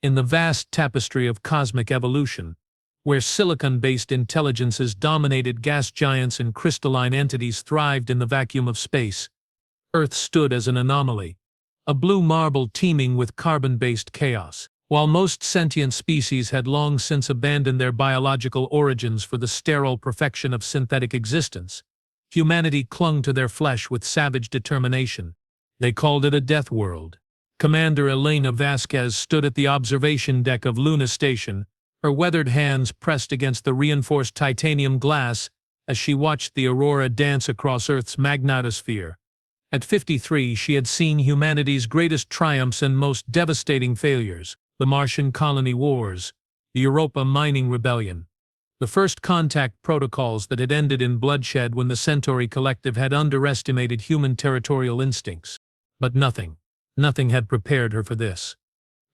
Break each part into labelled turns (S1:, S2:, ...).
S1: in the vast tapestry of cosmic evolution, where silicon-based intelligences dominated gas giants and crystalline entities thrived in the vacuum of space, Earth stood as an anomaly, a blue marble teeming with carbon-based chaos. While most sentient species had long since abandoned their biological origins for the sterile perfection of synthetic existence, humanity clung to their flesh with savage determination. They called it a death world. Commander Elena Vasquez stood at the observation deck of Luna Station, her weathered hands pressed against the reinforced titanium glass as she watched the aurora dance across Earth's magnetosphere. At 53, she had seen humanity's greatest triumphs and most devastating failures: the Martian colony wars, the Europa mining rebellion, the first contact protocols that had ended in bloodshed when the Centauri Collective had underestimated human territorial instincts. But nothing had prepared her for this.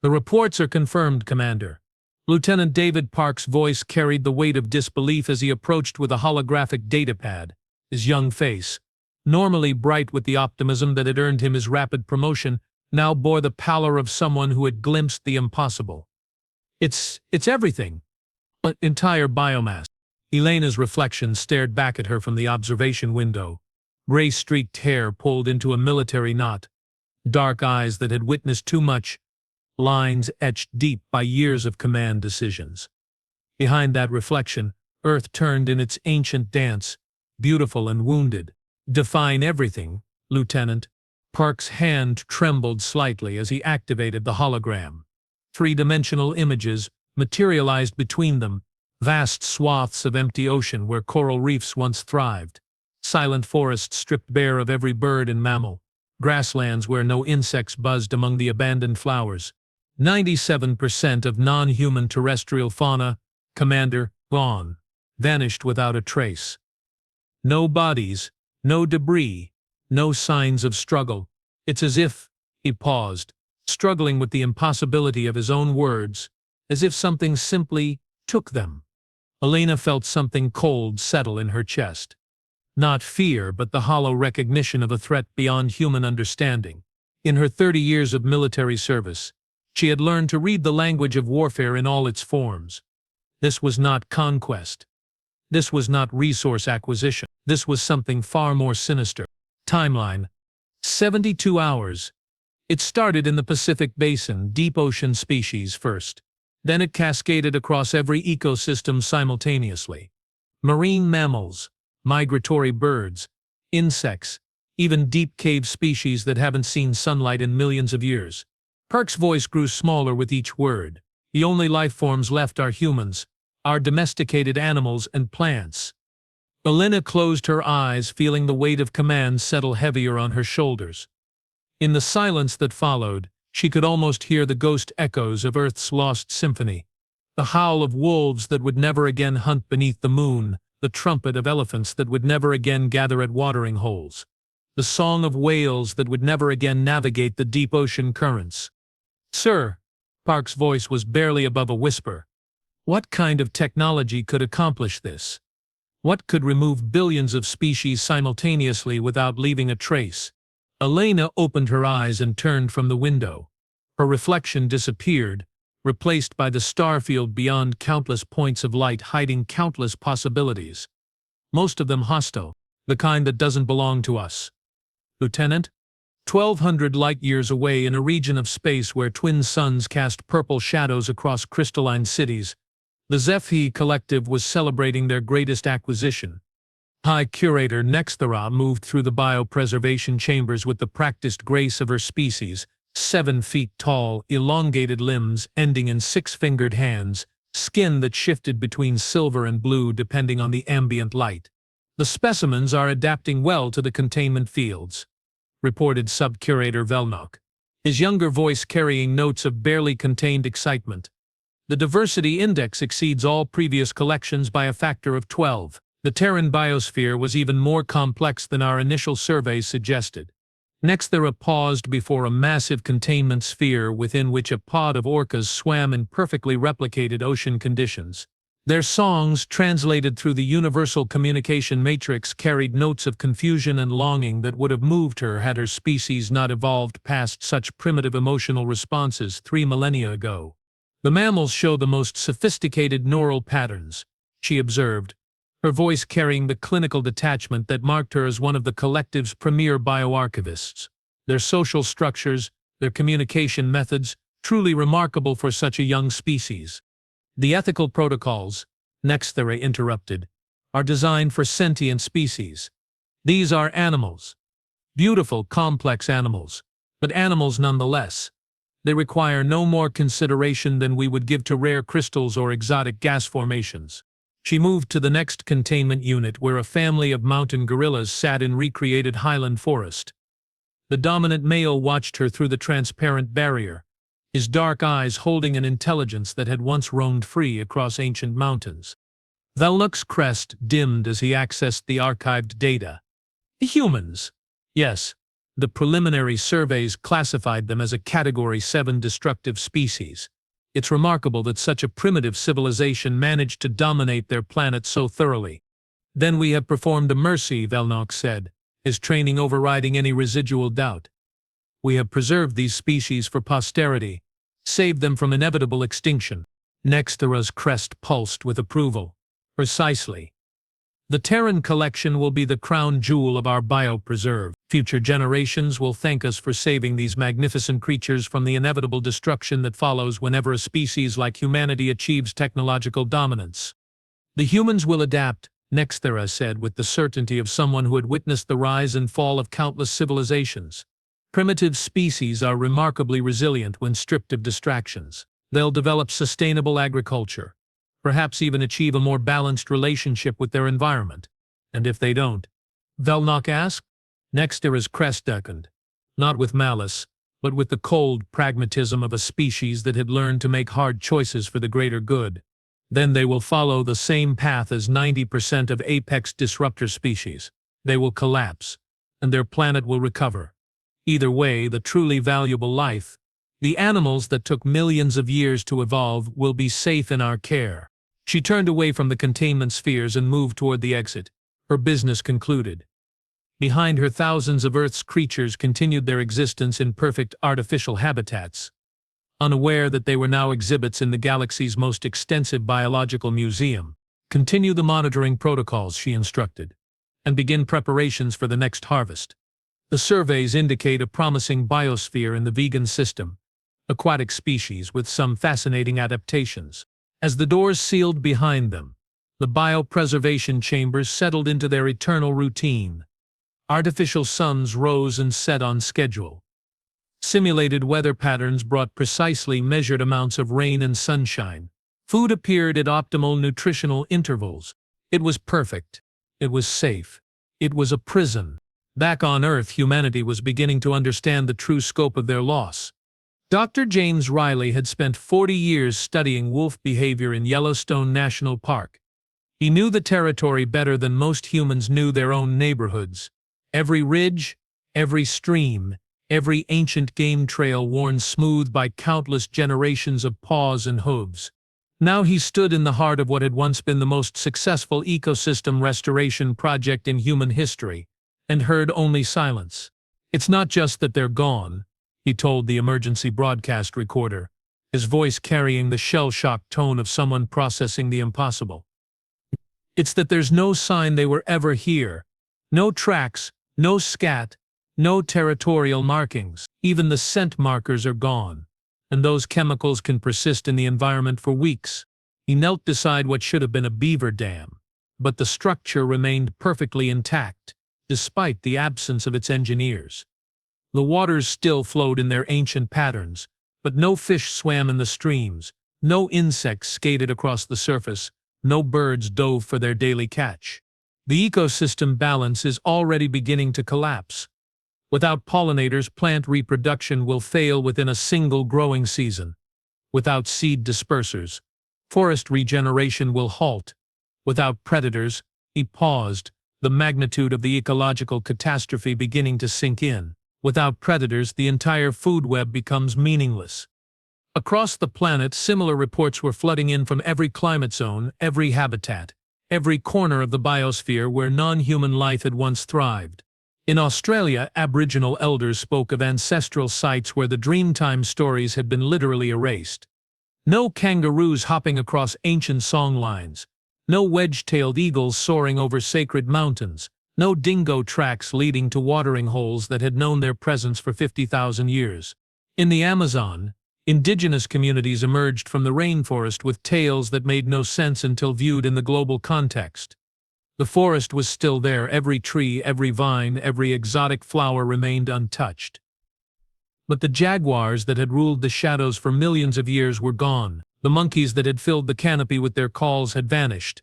S1: "The reports are confirmed, Commander." Lieutenant David Park's voice carried the weight of disbelief as he approached with a holographic datapad. His young face, normally bright with the optimism that had earned him his rapid promotion, now bore the pallor of someone who had glimpsed the impossible. It's everything. An entire biomass." Elena's reflection stared back at her from the observation window. Gray-streaked hair pulled into a military knot. Dark eyes that had witnessed too much. Lines etched deep by years of command decisions. Behind that reflection, Earth turned in its ancient dance, beautiful and wounded. "Define everything, Lieutenant." Park's hand trembled slightly as he activated the hologram. Three-dimensional images materialized between them, vast swaths of empty ocean where coral reefs once thrived, silent forests stripped bare of every bird and mammal, grasslands where no insects buzzed among the abandoned flowers. 97% of non-human terrestrial fauna, Commander, gone, vanished without a trace. No bodies, no debris, no signs of struggle. It's as if, he paused, struggling with the impossibility of his own words, as if something simply took them. Elena felt something cold settle in her chest. Not fear, but the hollow recognition of a threat beyond human understanding. In her 30 years of military service, she had learned to read the language of warfare in all its forms. This was not conquest. This was not resource acquisition. This was something far more sinister. Timeline: 72 hours. It started in the Pacific Basin, deep ocean species first. Then it cascaded across every ecosystem simultaneously. Marine mammals, migratory birds, insects, even deep cave species that haven't seen sunlight in millions of years. Park's voice grew smaller with each word. The only life forms left are humans, our domesticated animals and plants. Elena closed her eyes, feeling the weight of command settle heavier on her shoulders. In the silence that followed, she could almost hear the ghost echoes of Earth's lost symphony. The howl of wolves that would never again hunt beneath the moon, the trumpet of elephants that would never again gather at watering holes, the song of whales that would never again navigate the deep ocean currents. "Sir," Park's voice was barely above a whisper, "what kind of technology could accomplish this? What could remove billions of species simultaneously without leaving a trace?" Elena opened her eyes and turned from the window. Her reflection disappeared, replaced by the starfield beyond, countless points of light hiding countless possibilities. Most of them hostile, the kind that doesn't belong to us. "Lieutenant?" 1,200 light-years away in a region of space where twin suns cast purple shadows across crystalline cities, the HFY Collective was celebrating their greatest acquisition. High Curator Nexthera moved through the biopreservation chambers with the practiced grace of her species, 7 feet tall, elongated limbs ending in 6-fingered hands, skin that shifted between silver and blue depending on the ambient light. "The specimens are adapting well to the containment fields," reported Sub-Curator Velnok, his younger voice carrying notes of barely contained excitement. "The diversity index exceeds all previous collections by a factor of 12. The Terran biosphere was even more complex than our initial surveys suggested." Nexthera paused before a massive containment sphere within which a pod of orcas swam in perfectly replicated ocean conditions. Their songs, translated through the universal communication matrix, carried notes of confusion and longing that would have moved her had her species not evolved past such primitive emotional responses 3 millennia ago. The mammals show the most sophisticated neural patterns, she observed, her voice carrying the clinical detachment that marked her as one of the collective's premier bioarchivists. Their social structures, their communication methods, truly remarkable for such a young species. The ethical protocols, Nexthera interrupted, are designed for sentient species. These are animals. Beautiful, complex animals, but animals nonetheless. They require no more consideration than we would give to rare crystals or exotic gas formations. She moved to the next containment unit where a family of mountain gorillas sat in recreated highland forest. The dominant male watched her through the transparent barrier, his dark eyes holding an intelligence that had once roamed free across ancient mountains. Velnuk's crest dimmed as he accessed the archived data. Humans. Yes, the preliminary surveys classified them as a Category 7 destructive species. It's remarkable that such a primitive civilization managed to dominate their planet so thoroughly. Then we have performed a mercy, Velnok said, his training overriding any residual doubt. We have preserved these species for posterity, saved them from inevitable extinction. Nexthera's crest pulsed with approval. Precisely. The Terran collection will be the crown jewel of our biopreserve. Future generations will thank us for saving these magnificent creatures from the inevitable destruction that follows whenever a species like humanity achieves technological dominance. The humans will adapt, Nexthera said with the certainty of someone who had witnessed the rise and fall of countless civilizations. Primitive species are remarkably resilient when stripped of distractions. They'll develop sustainable agriculture, perhaps even achieve a more balanced relationship with their environment. And if they don't? Velnok asked. Nexthera's crest darkened, not with malice, but with the cold pragmatism of a species that had learned to make hard choices for the greater good. Then they will follow the same path as 90% of apex disruptor species. They will collapse, and their planet will recover. Either way, the truly valuable life, the animals that took millions of years to evolve, will be safe in our care. She turned away from the containment spheres and moved toward the exit, her business concluded. Behind her, thousands of Earth's creatures continued their existence in perfect artificial habitats, unaware that they were now exhibits in the galaxy's most extensive biological museum. Continue the monitoring protocols, she instructed, and begin preparations for the next harvest. The surveys indicate a promising biosphere in the vegan system, aquatic species with some fascinating adaptations. As the doors sealed behind them, the biopreservation chambers settled into their eternal routine. Artificial suns rose and set on schedule. Simulated weather patterns brought precisely measured amounts of rain and sunshine. Food appeared at optimal nutritional intervals. It was perfect. It was safe. It was a prison. Back on Earth, humanity was beginning to understand the true scope of their loss. Dr. James Riley had spent 40 years studying wolf behavior in Yellowstone National Park. He knew the territory better than most humans knew their own neighborhoods. Every ridge, every stream, every ancient game trail worn smooth by countless generations of paws and hooves. Now he stood in the heart of what had once been the most successful ecosystem restoration project in human history, and heard only silence. It's not just that they're gone, he told the emergency broadcast recorder, his voice carrying the shell-shocked tone of someone processing the impossible. It's that there's no sign they were ever here. No tracks, no scat, no territorial markings. Even the scent markers are gone, and those chemicals can persist in the environment for weeks. He knelt beside what should have been a beaver dam, but the structure remained perfectly intact, despite the absence of its engineers. The waters still flowed in their ancient patterns, but no fish swam in the streams, no insects skated across the surface, no birds dove for their daily catch. The ecosystem balance is already beginning to collapse. Without pollinators, plant reproduction will fail within a single growing season. Without seed dispersers, forest regeneration will halt. Without predators, he paused, the magnitude of the ecological catastrophe beginning to sink in. Without predators, the entire food web becomes meaningless. Across the planet, similar reports were flooding in from every climate zone, every habitat, every corner of the biosphere where non-human life had once thrived. In Australia, Aboriginal elders spoke of ancestral sites where the Dreamtime stories had been literally erased. No kangaroos hopping across ancient songlines. No wedge-tailed eagles soaring over sacred mountains. No dingo tracks leading to watering holes that had known their presence for 50,000 years. In the Amazon, indigenous communities emerged from the rainforest with tales that made no sense until viewed in the global context. The forest was still there, every tree, every vine, every exotic flower remained untouched. But the jaguars that had ruled the shadows for millions of years were gone. The monkeys that had filled the canopy with their calls had vanished.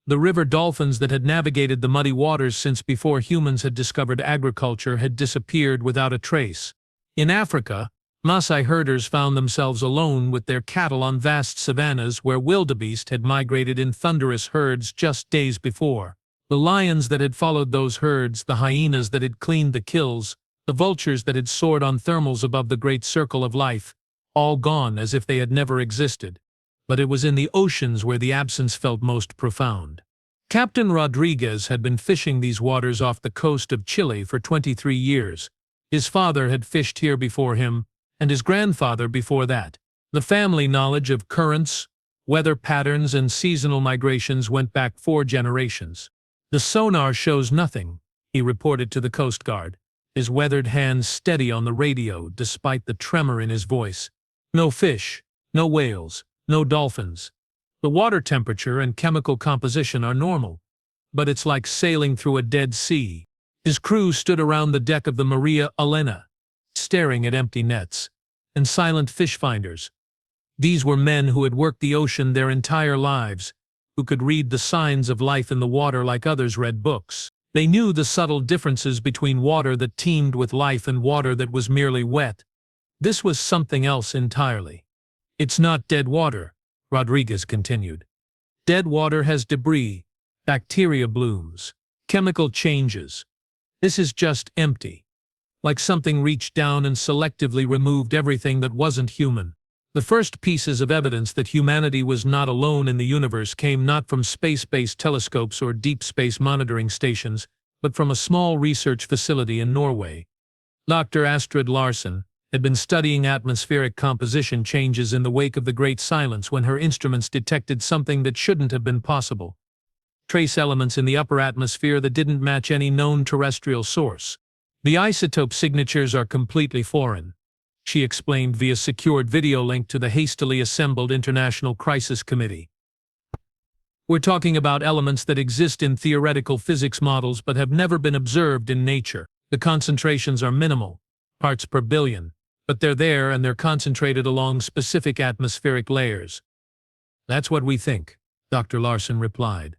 S1: The river dolphins that had navigated the muddy waters since before humans had discovered agriculture had disappeared without a trace. In Africa, Maasai herders found themselves alone with their cattle on vast savannas where wildebeest had migrated in thunderous herds just days before. The lions that had followed those herds, the hyenas that had cleaned the kills, the vultures that had soared on thermals above the great circle of life, all gone as if they had never existed. But it was in the oceans where the absence felt most profound. Captain Rodriguez had been fishing these waters off the coast of Chile for 23 years. His father had fished here before him, and his grandfather before that. The family knowledge of currents, weather patterns, and seasonal migrations went back 4 generations. "The sonar shows nothing," he reported to the Coast Guard, his weathered hands steady on the radio despite the tremor in his voice. "No fish, no whales, no dolphins. The water temperature and chemical composition are normal, but it's like sailing through a dead sea." His crew stood around the deck of the Maria Elena, staring at empty nets and silent fish finders. These were men who had worked the ocean their entire lives, who could read the signs of life in the water like others read books. They knew the subtle differences between water that teemed with life and water that was merely wet. This was something else entirely. "It's not dead water," Rodriguez continued. "Dead water has debris, bacteria blooms, chemical changes. This is just empty. Like something reached down and selectively removed everything that wasn't human." The first pieces of evidence that humanity was not alone in the universe came not from space-based telescopes or deep space monitoring stations, but from a small research facility in Norway. Dr. Astrid Larsen had been studying atmospheric composition changes in the wake of the Great Silence when her instruments detected something that shouldn't have been possible. Trace elements in the upper atmosphere that didn't match any known terrestrial source. "The isotope signatures are completely foreign," she explained via secured video link to the hastily assembled International Crisis Committee. "We're talking about elements that exist in theoretical physics models but have never been observed in nature. The concentrations are minimal, parts per billion, but they're there and they're concentrated along specific atmospheric layers." "That's what we think," Dr. Larsen replied.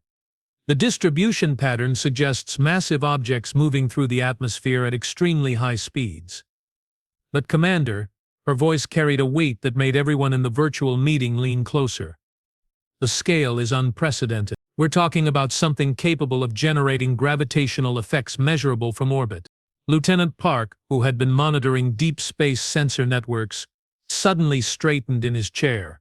S1: "The distribution pattern suggests massive objects moving through the atmosphere at extremely high speeds." "But Commander," her voice carried a weight that made everyone in the virtual meeting lean closer. "The scale is unprecedented. We're talking about something capable of generating gravitational effects measurable from orbit." Lieutenant Park, who had been monitoring deep space sensor networks, suddenly straightened in his chair.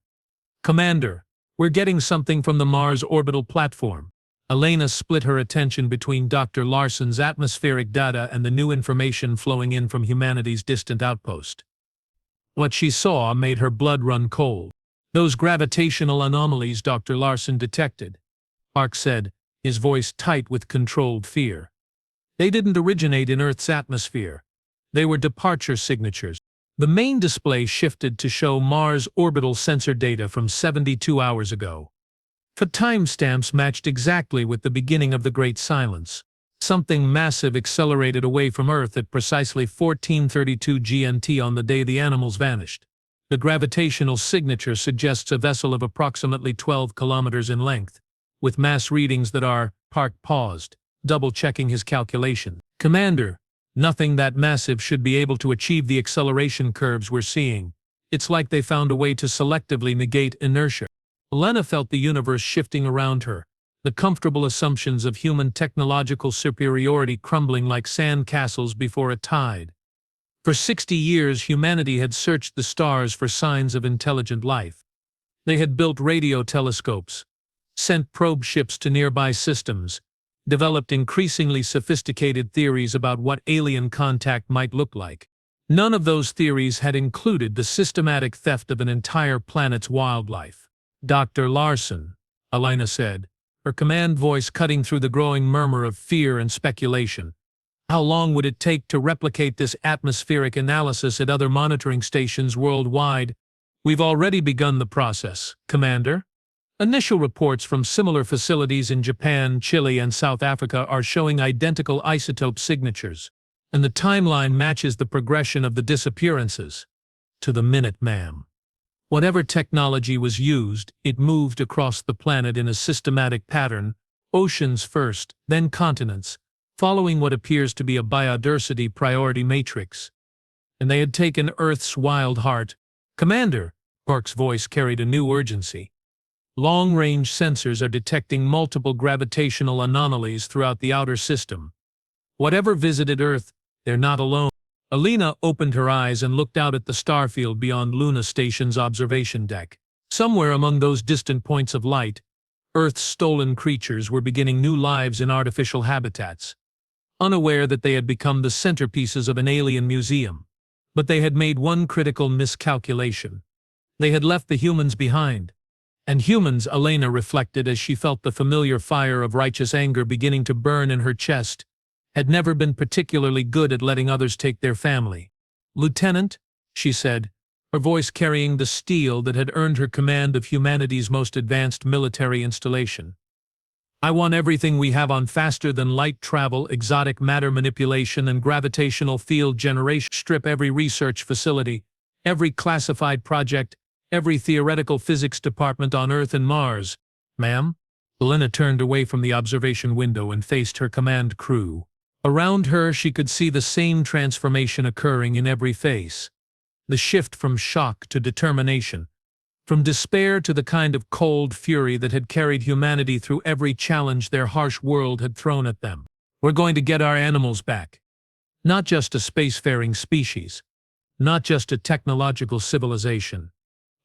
S1: "Commander, we're getting something from the Mars orbital platform." Elena split her attention between Dr. Larsen's atmospheric data and the new information flowing in from humanity's distant outpost. What she saw made her blood run cold. "Those gravitational anomalies Dr. Larsen detected," Park said, his voice tight with controlled fear. "They didn't originate in Earth's atmosphere. They were departure signatures." The main display shifted to show Mars orbital sensor data from 72 hours ago. The timestamps matched exactly with the beginning of the Great Silence. Something massive accelerated away from Earth at precisely 14:32 GMT on the day the animals vanished. The gravitational signature suggests a vessel of approximately 12 kilometers in length, with mass readings that are— Park paused, double-checking his calculation. "Commander, nothing that massive should be able to achieve the acceleration curves we're seeing. It's like they found a way to selectively negate inertia." Elena felt the universe shifting around her, the comfortable assumptions of human technological superiority crumbling like sand castles before a tide. For 60 years, humanity had searched the stars for signs of intelligent life. They had built radio telescopes, sent probe ships to nearby systems, developed increasingly sophisticated theories about what alien contact might look like. None of those theories had included the systematic theft of an entire planet's wildlife. Dr. Larson, Elena said, her command voice cutting through the growing murmur of fear and speculation. How long would it take to replicate this atmospheric analysis at other monitoring stations worldwide? We've already begun the process, Commander. Initial reports from similar facilities in Japan, Chile, and South Africa are showing identical isotope signatures, and the timeline matches the progression of the disappearances. To the minute, ma'am. Whatever technology was used, it moved across the planet in a systematic pattern, oceans first, then continents, following what appears to be a biodiversity priority matrix. And they had taken Earth's wild heart. Commander, Park's voice carried a new urgency. Long-range sensors are detecting multiple gravitational anomalies throughout the outer system. Whatever visited Earth, they're not alone. Alina opened her eyes and looked out at the starfield beyond Luna Station's observation deck. Somewhere among those distant points of light, Earth's stolen creatures were beginning new lives in artificial habitats, unaware that they had become the centerpieces of an alien museum. But they had made one critical miscalculation. They had left the humans behind. And humans, Elena reflected as she felt the familiar fire of righteous anger beginning to burn in her chest, had never been particularly good at letting others take their family. Lieutenant, she said, her voice carrying the steel that had earned her command of humanity's most advanced military installation. I want everything we have on faster-than-light travel, exotic matter manipulation, and gravitational field generation. Strip every research facility, every classified project, every theoretical physics department on Earth and Mars. Ma'am? Elena turned away from the observation window and faced her command crew. Around her she could see the same transformation occurring in every face. The shift from shock to determination, from despair to the kind of cold fury that had carried humanity through every challenge their harsh world had thrown at them. We're going to get our animals back. Not just a spacefaring species, not just a technological civilization,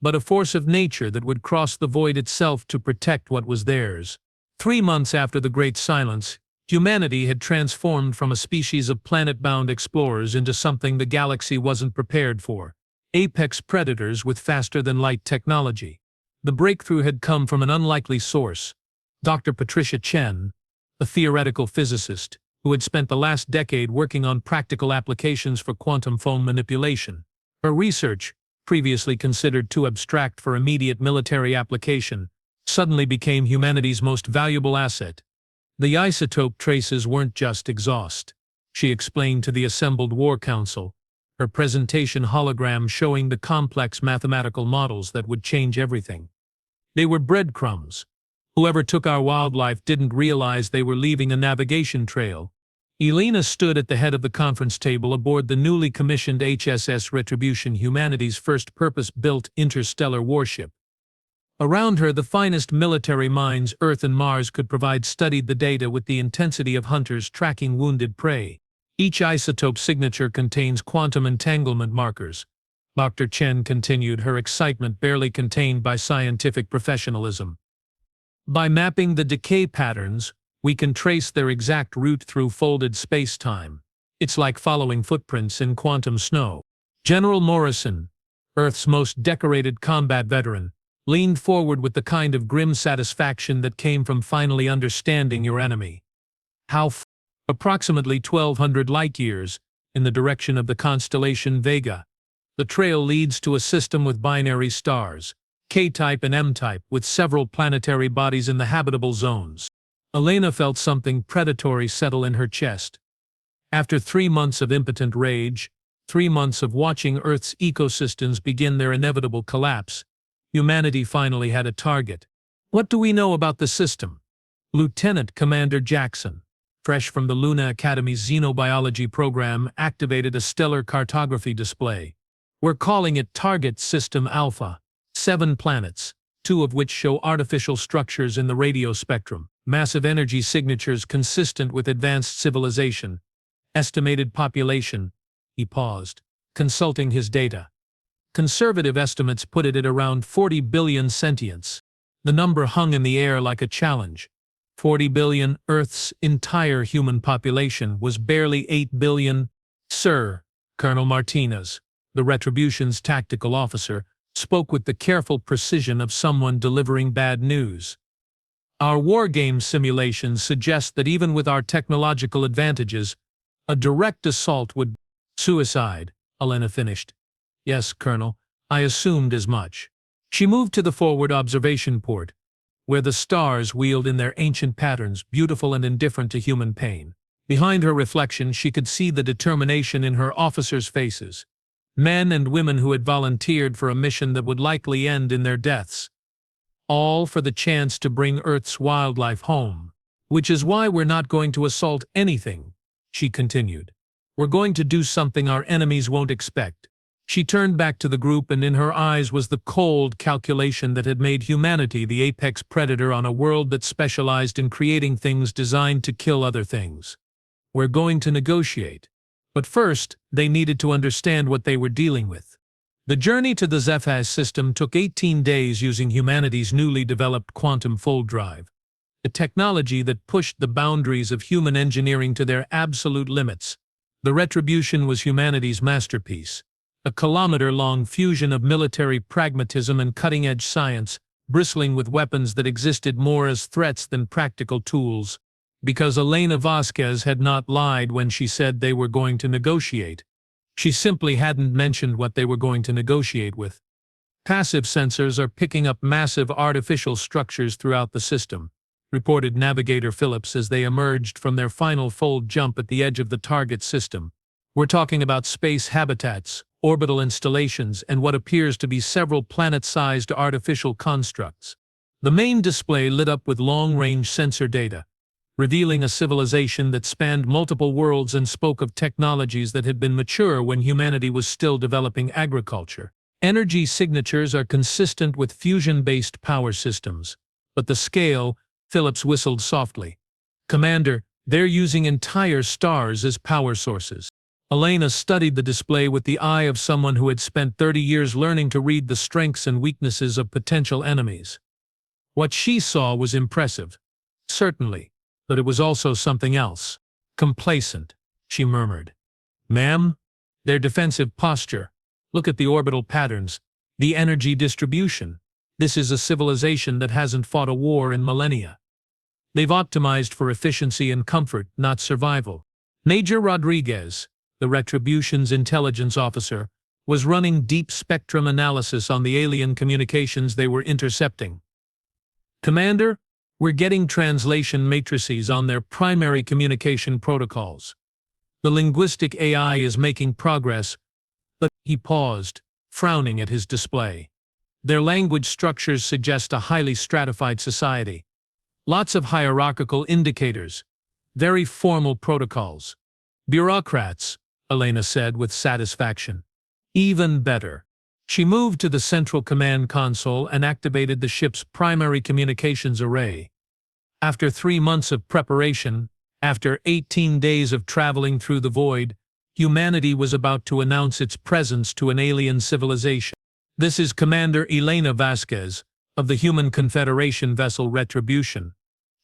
S1: but a force of nature that would cross the void itself to protect what was theirs. 3 months after the Great Silence, humanity had transformed from a species of planet-bound explorers into something the galaxy wasn't prepared for. Apex predators with faster-than-light technology. The breakthrough had come from an unlikely source. Dr. Patricia Chen, a theoretical physicist, who had spent the last decade working on practical applications for quantum foam manipulation. Her research, previously considered too abstract for immediate military application, suddenly became humanity's most valuable asset. The isotope traces weren't just exhaust, she explained to the assembled War Council, her presentation hologram showing the complex mathematical models that would change everything. They were breadcrumbs. Whoever took our wildlife didn't realize they were leaving a navigation trail. Elena stood at the head of the conference table aboard the newly commissioned HSS Retribution, humanity's first purpose-built interstellar warship. Around her, the finest military minds Earth and Mars could provide studied the data with the intensity of hunters tracking wounded prey. Each isotope signature contains quantum entanglement markers. Dr. Chen continued, her excitement barely contained by scientific professionalism. By mapping the decay patterns, we can trace their exact route through folded space-time. It's like following footprints in quantum snow. General Morrison, Earth's most decorated combat veteran, leaned forward with the kind of grim satisfaction that came from finally understanding your enemy. How far? Approximately 1,200 light-years, in the direction of the constellation Vega. The trail leads to a system with binary stars, K-type and M-type, with several planetary bodies in the habitable zones. Elena felt something predatory settle in her chest. After 3 months of impotent rage, 3 months of watching Earth's ecosystems begin their inevitable collapse, humanity finally had a target. What do we know about the system? Lieutenant Commander Jackson, fresh from the Luna Academy's xenobiology program, activated a stellar cartography display. We're calling it Target System Alpha. 7 planets, 2 of which show artificial structures in the radio spectrum. Massive energy signatures consistent with advanced civilization. Estimated population. He paused, consulting his data. Conservative estimates put it at around 40 billion sentients. The number hung in the air like a challenge. 40 billion, Earth's entire human population was barely 8 billion. Sir, Colonel Martinez, the Retribution's tactical officer, spoke with the careful precision of someone delivering bad news. Our wargame simulations suggest that even with our technological advantages, a direct assault would... Suicide, Elena finished. Yes, Colonel, I assumed as much. She moved to the forward observation port, where the stars wheeled in their ancient patterns, beautiful and indifferent to human pain. Behind her reflection, she could see the determination in her officers' faces. Men and women who had volunteered for a mission that would likely end in their deaths. All for the chance to bring Earth's wildlife home. Which is why we're not going to assault anything, she continued. We're going to do something our enemies won't expect. She turned back to the group, and in her eyes was the cold calculation that had made humanity the apex predator on a world that specialized in creating things designed to kill other things. We're going to negotiate. But first, they needed to understand what they were dealing with. The journey to the HFY system took 18 days using humanity's newly developed quantum fold drive, a technology that pushed the boundaries of human engineering to their absolute limits. The Retribution was humanity's masterpiece, a kilometer-long fusion of military pragmatism and cutting-edge science, bristling with weapons that existed more as threats than practical tools. Because Elena Vasquez had not lied when she said they were going to negotiate. She simply hadn't mentioned what they were going to negotiate with. Passive sensors are picking up massive artificial structures throughout the system, reported Navigator Phillips as they emerged from their final fold jump at the edge of the target system. We're talking about space habitats, orbital installations, and what appears to be several planet-sized artificial constructs. The main display lit up with long-range sensor data, revealing a civilization that spanned multiple worlds and spoke of technologies that had been mature when humanity was still developing agriculture. Energy signatures are consistent with fusion-based power systems, but the scale, Phillips whistled softly. Commander, they're using entire stars as power sources. Elena studied the display with the eye of someone who had spent 30 years learning to read the strengths and weaknesses of potential enemies. What she saw was impressive, certainly, but it was also something else. Complacent, she murmured. Ma'am? Their defensive posture. Look at the orbital patterns, the energy distribution. This is a civilization that hasn't fought a war in millennia. They've optimized for efficiency and comfort, not survival. Major Rodriguez, the Retribution's intelligence officer, was running deep spectrum analysis on the alien communications they were intercepting. Commander, we're getting translation matrices on their primary communication protocols. The linguistic AI is making progress, but he paused, frowning at his display. Their language structures suggest a highly stratified society. Lots of hierarchical indicators, very formal protocols. Bureaucrats, Elena said with satisfaction. Even better. She moved to the central command console and activated the ship's primary communications array. After 3 months of preparation, after 18 days of traveling through the void, humanity was about to announce its presence to an alien civilization. This is Commander Elena Vasquez, of the Human Confederation vessel Retribution.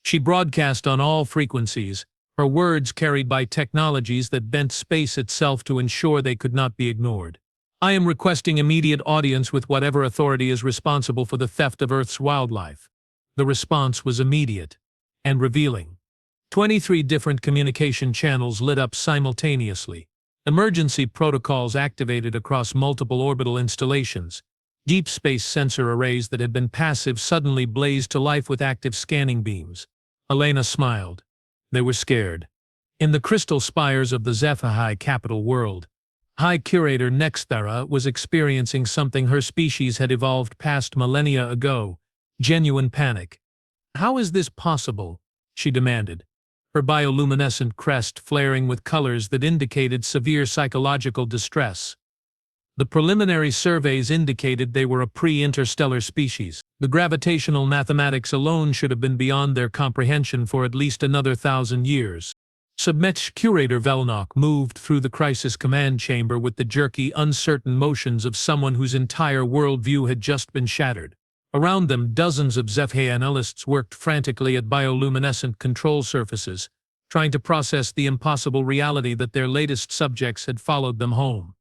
S1: She broadcast on all frequencies, her words carried by technologies that bent space itself to ensure they could not be ignored. I am requesting immediate audience with whatever authority is responsible for the theft of Earth's wildlife. The response was immediate and revealing. 23 different communication channels lit up simultaneously. Emergency protocols activated across multiple orbital installations. Deep space sensor arrays that had been passive suddenly blazed to life with active scanning beams. Elena smiled. They were scared. In the crystal spires of the HFY capital world, High Curator Nexthera was experiencing something her species had evolved past millennia ago, genuine panic. How is this possible? She demanded, her bioluminescent crest flaring with colors that indicated severe psychological distress. The preliminary surveys indicated they were a pre-interstellar species. The gravitational mathematics alone should have been beyond their comprehension for at least another 1,000 years. Submetch Curator Velnok moved through the crisis command chamber with the jerky, uncertain motions of someone whose entire worldview had just been shattered. Around them, dozens of HFY analysts worked frantically at bioluminescent control surfaces, trying to process the impossible reality that their latest subjects had followed them home.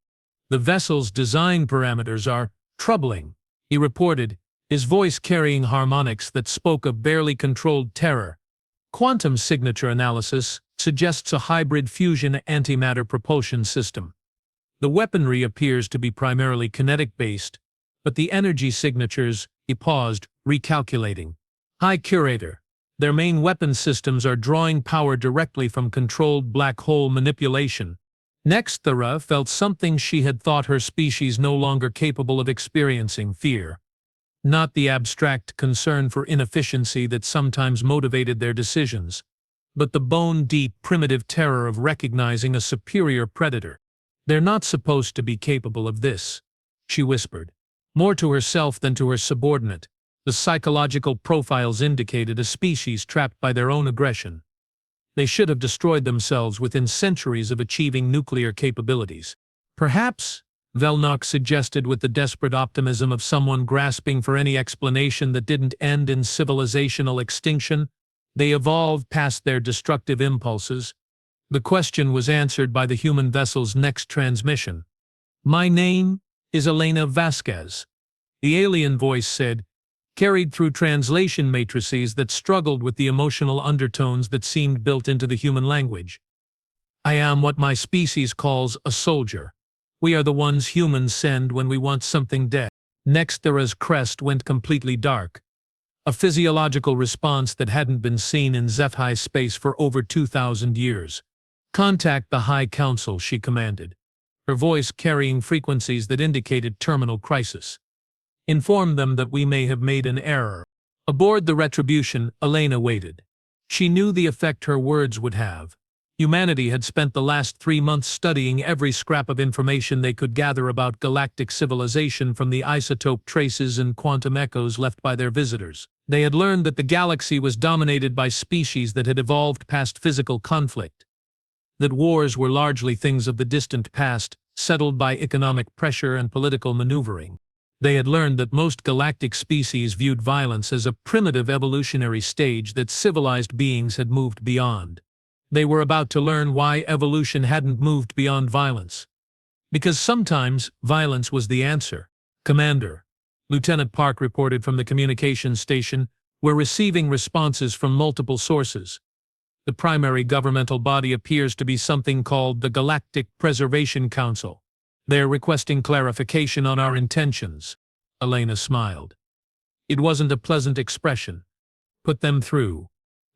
S1: "The vessel's design parameters are troubling," he reported, his voice carrying harmonics that spoke of barely controlled terror. "Quantum signature analysis suggests a hybrid fusion antimatter propulsion system. The weaponry appears to be primarily kinetic-based, but the energy signatures," he paused, recalculating. "High Curator, their main weapon systems are drawing power directly from controlled black hole manipulation." Next, Thera felt something she had thought her species no longer capable of experiencing: fear. Not the abstract concern for inefficiency that sometimes motivated their decisions, but the bone-deep primitive terror of recognizing a superior predator. "They're not supposed to be capable of this," she whispered, more to herself than to her subordinate. The psychological profiles indicated a species trapped by their own aggression. They should have destroyed themselves within centuries of achieving nuclear capabilities. "Perhaps," Velnok suggested with the desperate optimism of someone grasping for any explanation that didn't end in civilizational extinction, "they evolved past their destructive impulses." The question was answered by the human vessel's next transmission. "My name is Elena Vasquez," the alien voice said, carried through translation matrices that struggled with the emotional undertones that seemed built into the human language. "I am what my species calls a soldier. We are the ones humans send when we want something dead." Next, Thera's crest went completely dark, a physiological response that hadn't been seen in Zephi space for over 2,000 years. "Contact the High Council," she commanded, her voice carrying frequencies that indicated terminal crisis. "Inform them that we may have made an error." Aboard the Retribution, Elena waited. She knew the effect her words would have. Humanity had spent the last 3 months studying every scrap of information they could gather about galactic civilization from the isotope traces and quantum echoes left by their visitors. They had learned that the galaxy was dominated by species that had evolved past physical conflict, that wars were largely things of the distant past, settled by economic pressure and political maneuvering. They had learned that most galactic species viewed violence as a primitive evolutionary stage that civilized beings had moved beyond. They were about to learn why evolution hadn't moved beyond violence. Because sometimes violence was the answer. "Commander," Lieutenant Park reported from the communications station, "we're receiving responses from multiple sources. The primary governmental body appears to be something called the Galactic Preservation Council. They're requesting clarification on our intentions." Elena smiled. It wasn't a pleasant expression. "Put them through."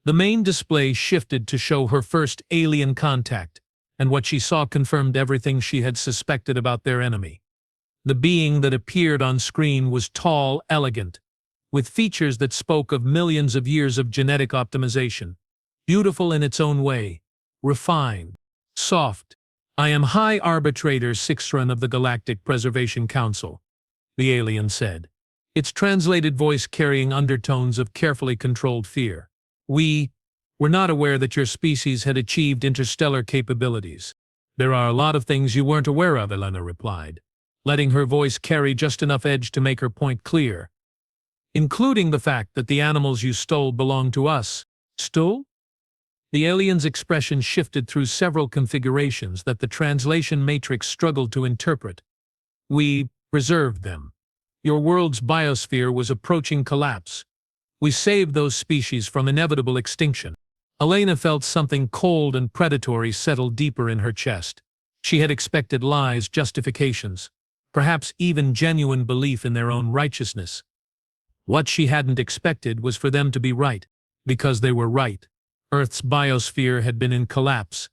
S1: The main display shifted to show her first alien contact, and what she saw confirmed everything she had suspected about their enemy. The being that appeared on screen was tall, elegant, with features that spoke of millions of years of genetic optimization. Beautiful in its own way, refined, soft. "I am High Arbitrator Sixran of the Galactic Preservation Council," the alien said, its translated voice carrying undertones of carefully controlled fear. "We were not aware that your species had achieved interstellar capabilities." "There are a lot of things you weren't aware of," Elena replied, letting her voice carry just enough edge to make her point clear. "Including the fact that the animals you stole belong to us." "Stole?" The alien's expression shifted through several configurations that the translation matrix struggled to interpret. "We preserved them. Your world's biosphere was approaching collapse. We saved those species from inevitable extinction." Elena felt something cold and predatory settle deeper in her chest. She had expected lies, justifications, perhaps even genuine belief in their own righteousness. What she hadn't expected was for them to be right, because they were right. Earth's biosphere had been in collapse.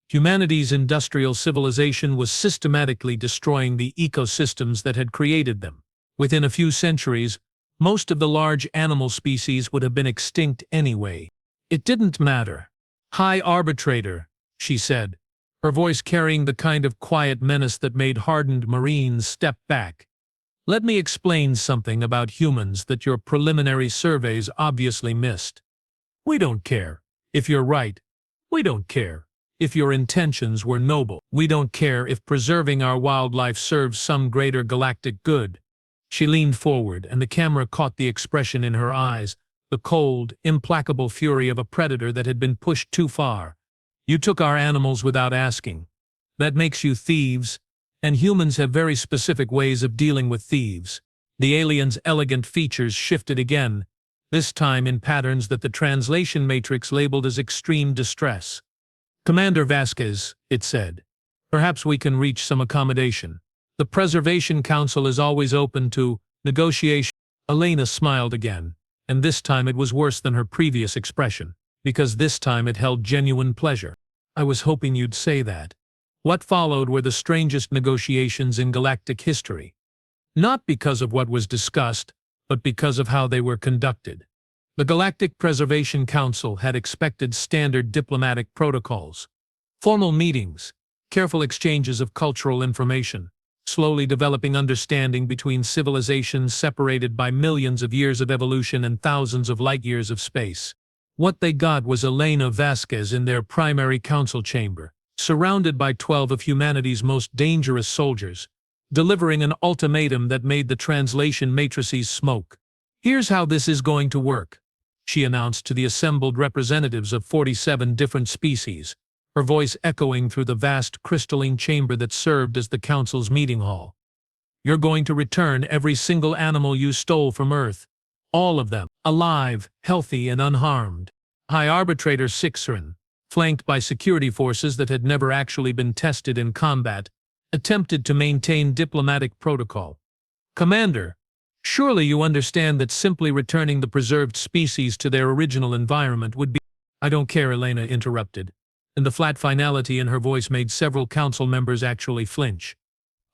S1: Humanity's industrial civilization was systematically destroying the ecosystems that had created them. Within a few centuries, most of the large animal species would have been extinct anyway. "It didn't matter." "High Arbitrator," she said, her voice carrying the kind of quiet menace that made hardened Marines step back. "Let me explain something about humans that your preliminary surveys obviously missed. We don't care if you're right. We don't care if your intentions were noble. We don't care if preserving our wildlife serves some greater galactic good." She leaned forward, and the camera caught the expression in her eyes, the cold, implacable fury of a predator that had been pushed too far. You took our animals without asking. That makes you thieves, and humans have very specific ways of dealing with thieves. The alien's elegant features shifted again, this time in patterns that the translation matrix labeled as extreme distress. Commander Vasquez, it said. Perhaps we can reach some accommodation. The Preservation Council is always open to negotiation. Elena smiled again, and this time it was worse than her previous expression, because this time it held genuine pleasure. I was hoping you'd say that. What followed were the strangest negotiations in galactic history. Not because of what was discussed, but because of how they were conducted. The Galactic Preservation Council had expected standard diplomatic protocols. Formal meetings, careful exchanges of cultural information, slowly developing understanding between civilizations separated by millions of years of evolution and thousands of light-years of space. What they got was Elena Vasquez in their primary council chamber, surrounded by 12 of humanity's most dangerous soldiers, delivering an ultimatum that made the translation matrices smoke. Here's how this is going to work, she announced to the assembled representatives of 47 different species, her voice echoing through the vast crystalline chamber that served as the council's meeting hall. You're going to return every single animal you stole from Earth. All of them, alive, healthy, and unharmed. High Arbitrator Sixerin, flanked by security forces that had never actually been tested in combat, attempted to maintain diplomatic protocol. Commander, surely you understand that simply returning the preserved species to their original environment would be— I don't care, Elena interrupted, and the flat finality in her voice made several council members actually flinch.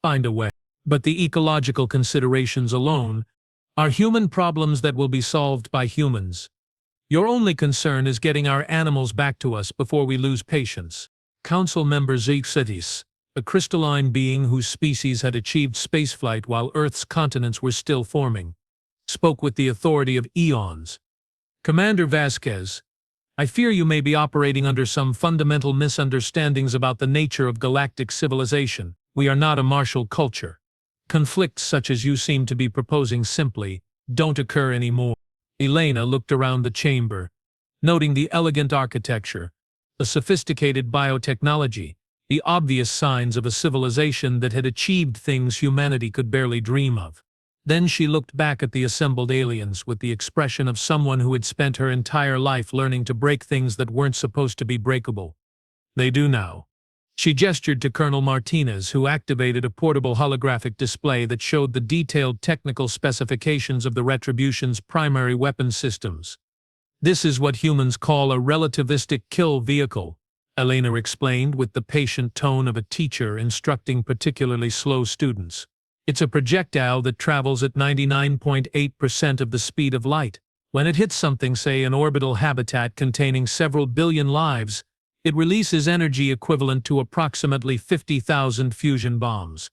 S1: Find a way. But the ecological considerations alone are human problems that will be solved by humans. Your only concern is getting our animals back to us before we lose patience. Council member Zixidis, a crystalline being whose species had achieved spaceflight while Earth's continents were still forming, spoke with the authority of eons. Commander Vasquez, I fear you may be operating under some fundamental misunderstandings about the nature of galactic civilization. We are not a martial culture. Conflicts such as you seem to be proposing simply don't occur anymore. Elena looked around the chamber, noting the elegant architecture, the sophisticated biotechnology, the obvious signs of a civilization that had achieved things humanity could barely dream of. Then she looked back at the assembled aliens with the expression of someone who had spent her entire life learning to break things that weren't supposed to be breakable. They do now. She gestured to Colonel Martinez, who activated a portable holographic display that showed the detailed technical specifications of the Retribution's primary weapon systems. This is what humans call a relativistic kill vehicle, Elena explained with the patient tone of a teacher instructing particularly slow students. It's a projectile that travels at 99.8% of the speed of light. When it hits something, say an orbital habitat containing several billion lives, it releases energy equivalent to approximately 50,000 fusion bombs.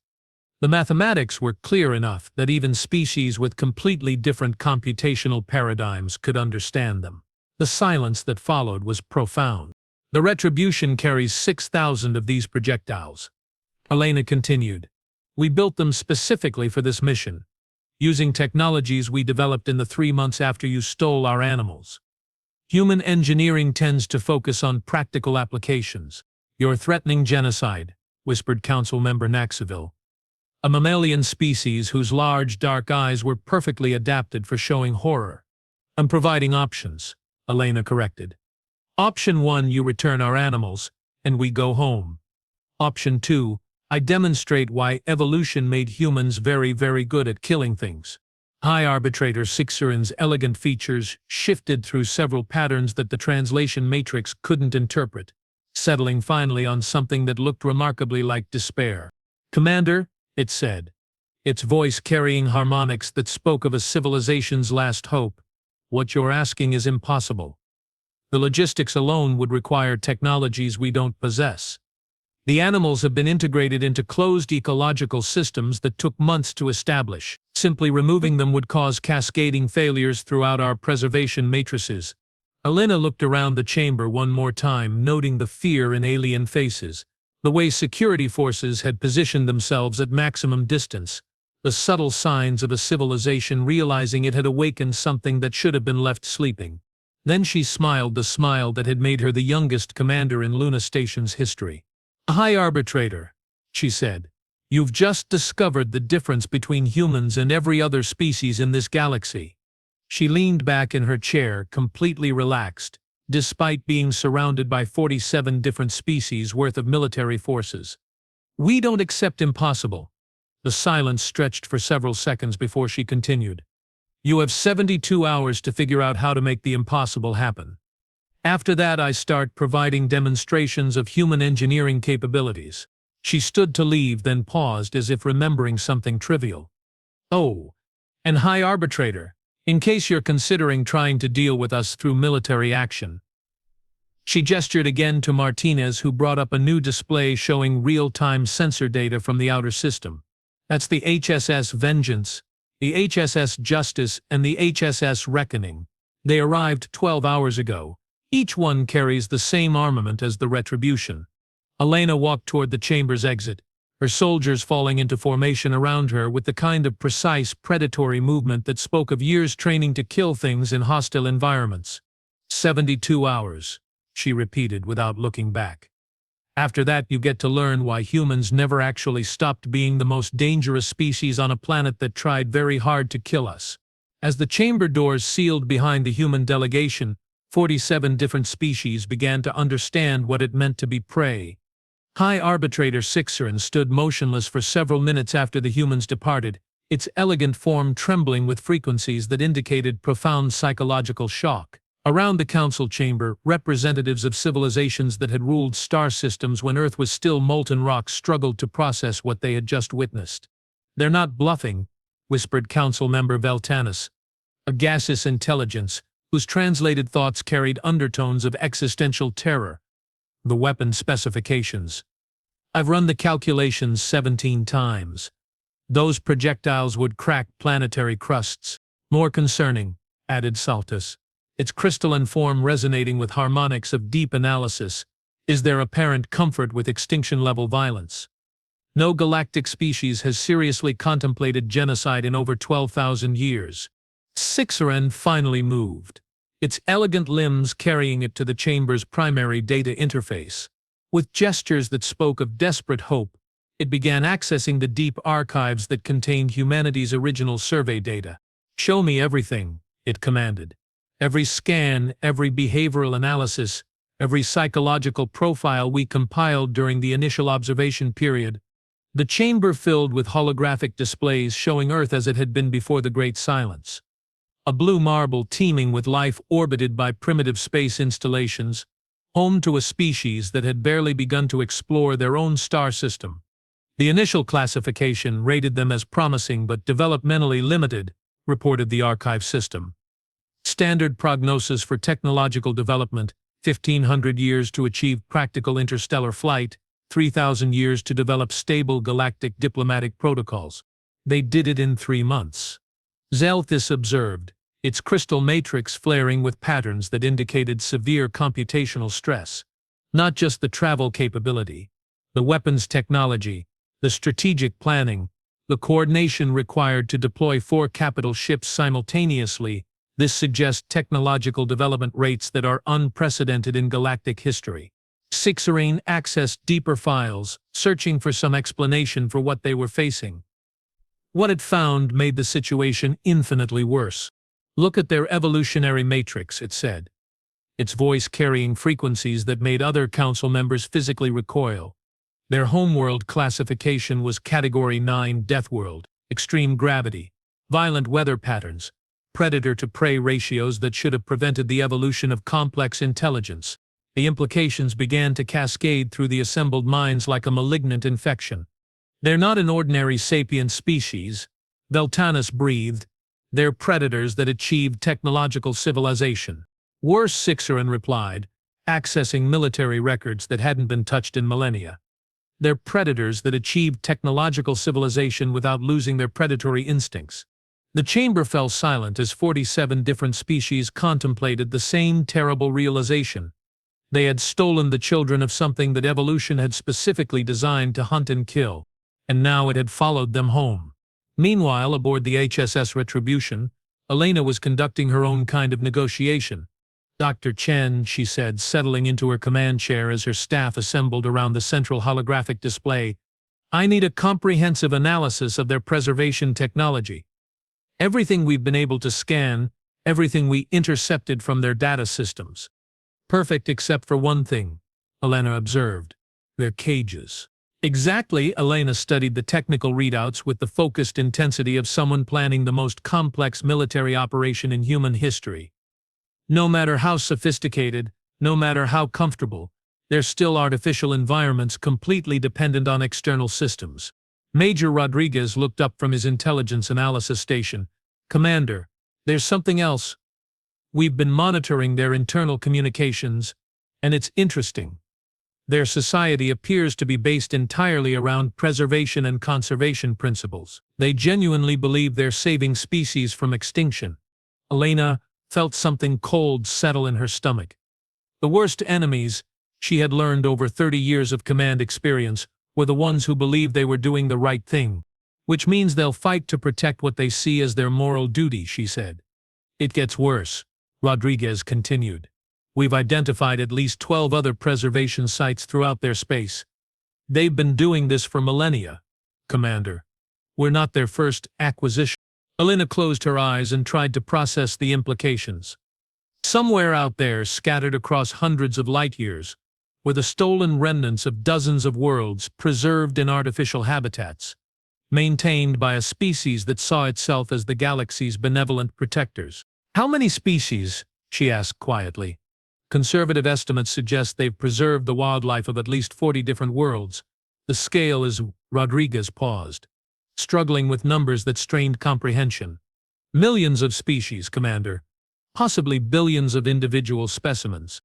S1: The mathematics were clear enough that even species with completely different computational paradigms could understand them. The silence that followed was profound. The Retribution carries 6,000 of these projectiles. Elena continued. We built them specifically for this mission, using technologies we developed in the 3 months after you stole our animals. Human engineering tends to focus on practical applications. You're threatening genocide, whispered Council Member Naxaville, a mammalian species whose large dark eyes were perfectly adapted for showing horror. I'm providing options, Elena corrected. Option 1, you return our animals, and we go home. Option 2, I demonstrate why evolution made humans very, very good at killing things. High Arbitrator Sixerin's elegant features shifted through several patterns that the translation matrix couldn't interpret, settling finally on something that looked remarkably like despair. Commander, it said, its voice carrying harmonics that spoke of a civilization's last hope, what you're asking is impossible. The logistics alone would require technologies we don't possess. The animals have been integrated into closed ecological systems that took months to establish. Simply removing them would cause cascading failures throughout our preservation matrices. Elena looked around the chamber one more time, noting the fear in alien faces, the way security forces had positioned themselves at maximum distance, the subtle signs of a civilization realizing it had awakened something that should have been left sleeping. Then she smiled the smile that had made her the youngest commander in Luna Station's history. "High Arbitrator," she said, "you've just discovered the difference between humans and every other species in this galaxy." She leaned back in her chair, completely relaxed, despite being surrounded by 47 different species worth of military forces. "We don't accept impossible." The silence stretched for several seconds before she continued. "You have 72 hours to figure out how to make the impossible happen. After that, I start providing demonstrations of human engineering capabilities." She stood to leave, then paused as if remembering something trivial. "Oh, and High Arbitrator, in case you're considering trying to deal with us through military action." She gestured again to Martinez, who brought up a new display showing real-time sensor data from the outer system. "That's the HSS Vengeance, the HSS Justice, and the HSS Reckoning. They arrived 12 hours ago. Each one carries the same armament as the Retribution." Elena walked toward the chamber's exit, her soldiers falling into formation around her with the kind of precise, predatory movement that spoke of years training to kill things in hostile environments. 72 hours, she repeated without looking back. "After that, you get to learn why humans never actually stopped being the most dangerous species on a planet that tried very hard to kill us." As the chamber doors sealed behind the human delegation, 47 different species began to understand what it meant to be prey. High Arbitrator Sixerin stood motionless for several minutes after the humans departed, its elegant form trembling with frequencies that indicated profound psychological shock. Around the council chamber, representatives of civilizations that had ruled star systems when Earth was still molten rock struggled to process what they had just witnessed. "They're not bluffing," whispered Council Member Veltanus, a gaseous intelligence whose translated thoughts carried undertones of existential terror. "The weapon specifications. I've run the calculations 17 times. Those projectiles would crack planetary crusts." "More concerning," added Saltus, "its crystalline form resonating with harmonics of deep analysis, is their apparent comfort with extinction-level violence. No galactic species has seriously contemplated genocide in over 12,000 years." Sixerin finally moved, its elegant limbs carrying it to the chamber's primary data interface. With gestures that spoke of desperate hope, it began accessing the deep archives that contained humanity's original survey data. "Show me everything," it commanded. "Every scan, every behavioral analysis, every psychological profile we compiled during the initial observation period." The chamber filled with holographic displays showing Earth as it had been before the Great Silence. A blue marble teeming with life orbited by primitive space installations, home to a species that had barely begun to explore their own star system. The initial classification rated them as promising but developmentally limited, reported the archive system. Standard prognosis for technological development: 1,500 years to achieve practical interstellar flight, 3,000 years to develop stable galactic diplomatic protocols. They did it in 3 months. Zelthis observed, its crystal matrix flaring with patterns that indicated severe computational stress. Not just the travel capability, the weapons technology, the strategic planning, the coordination required to deploy 4 capital ships simultaneously. This suggests technological development rates that are unprecedented in galactic history. Sixerin accessed deeper files, searching for some explanation for what they were facing. What it found made the situation infinitely worse. "Look at their evolutionary matrix," it said, its voice carrying frequencies that made other council members physically recoil. Their homeworld classification was Category 9 Death World, extreme gravity, violent weather patterns, predator-to-prey ratios that should have prevented the evolution of complex intelligence. The implications began to cascade through the assembled minds like a malignant infection. "They're not an ordinary sapient species," Veltanus breathed. "They're predators that achieved technological civilization." "Worse," Sixerin replied, accessing military records that hadn't been touched in millennia. "They're predators that achieved technological civilization without losing their predatory instincts." The chamber fell silent as 47 different species contemplated the same terrible realization. They had stolen the children of something that evolution had specifically designed to hunt and kill, and now it had followed them home. Meanwhile, aboard the HSS Retribution, Elena was conducting her own kind of negotiation. Dr. Chen, she said, settling into her command chair as her staff assembled around the central holographic display, I need a comprehensive analysis of their preservation technology. Everything we've been able to scan, everything we intercepted from their data systems. Perfect except for one thing, Elena observed. Their cages. Exactly, Elena studied the technical readouts with the focused intensity of someone planning the most complex military operation in human history. No matter how sophisticated, no matter how comfortable, they're still artificial environments completely dependent on external systems. Major Rodriguez looked up from his intelligence analysis station. Commander, there's something else. We've been monitoring their internal communications, and it's interesting. Their society appears to be based entirely around preservation and conservation principles. They genuinely believe they're saving species from extinction. Elena felt something cold settle in her stomach. The worst enemies, she had learned over 30 years of command experience, were the ones who believed they were doing the right thing, which means they'll fight to protect what they see as their moral duty, she said. It gets worse, Rodriguez continued. We've identified at least 12 other preservation sites throughout their space. They've been doing this for millennia, Commander. We're not their first acquisition. Elena closed her eyes and tried to process the implications. Somewhere out there, scattered across hundreds of light years, were the stolen remnants of dozens of worlds preserved in artificial habitats, maintained by a species that saw itself as the galaxy's benevolent protectors. How many species? She asked quietly. Conservative estimates suggest they've preserved the wildlife of at least 40 different worlds. The scale is. Rodriguez paused, struggling with numbers that strained comprehension. Millions of species, Commander. Possibly billions of individual specimens.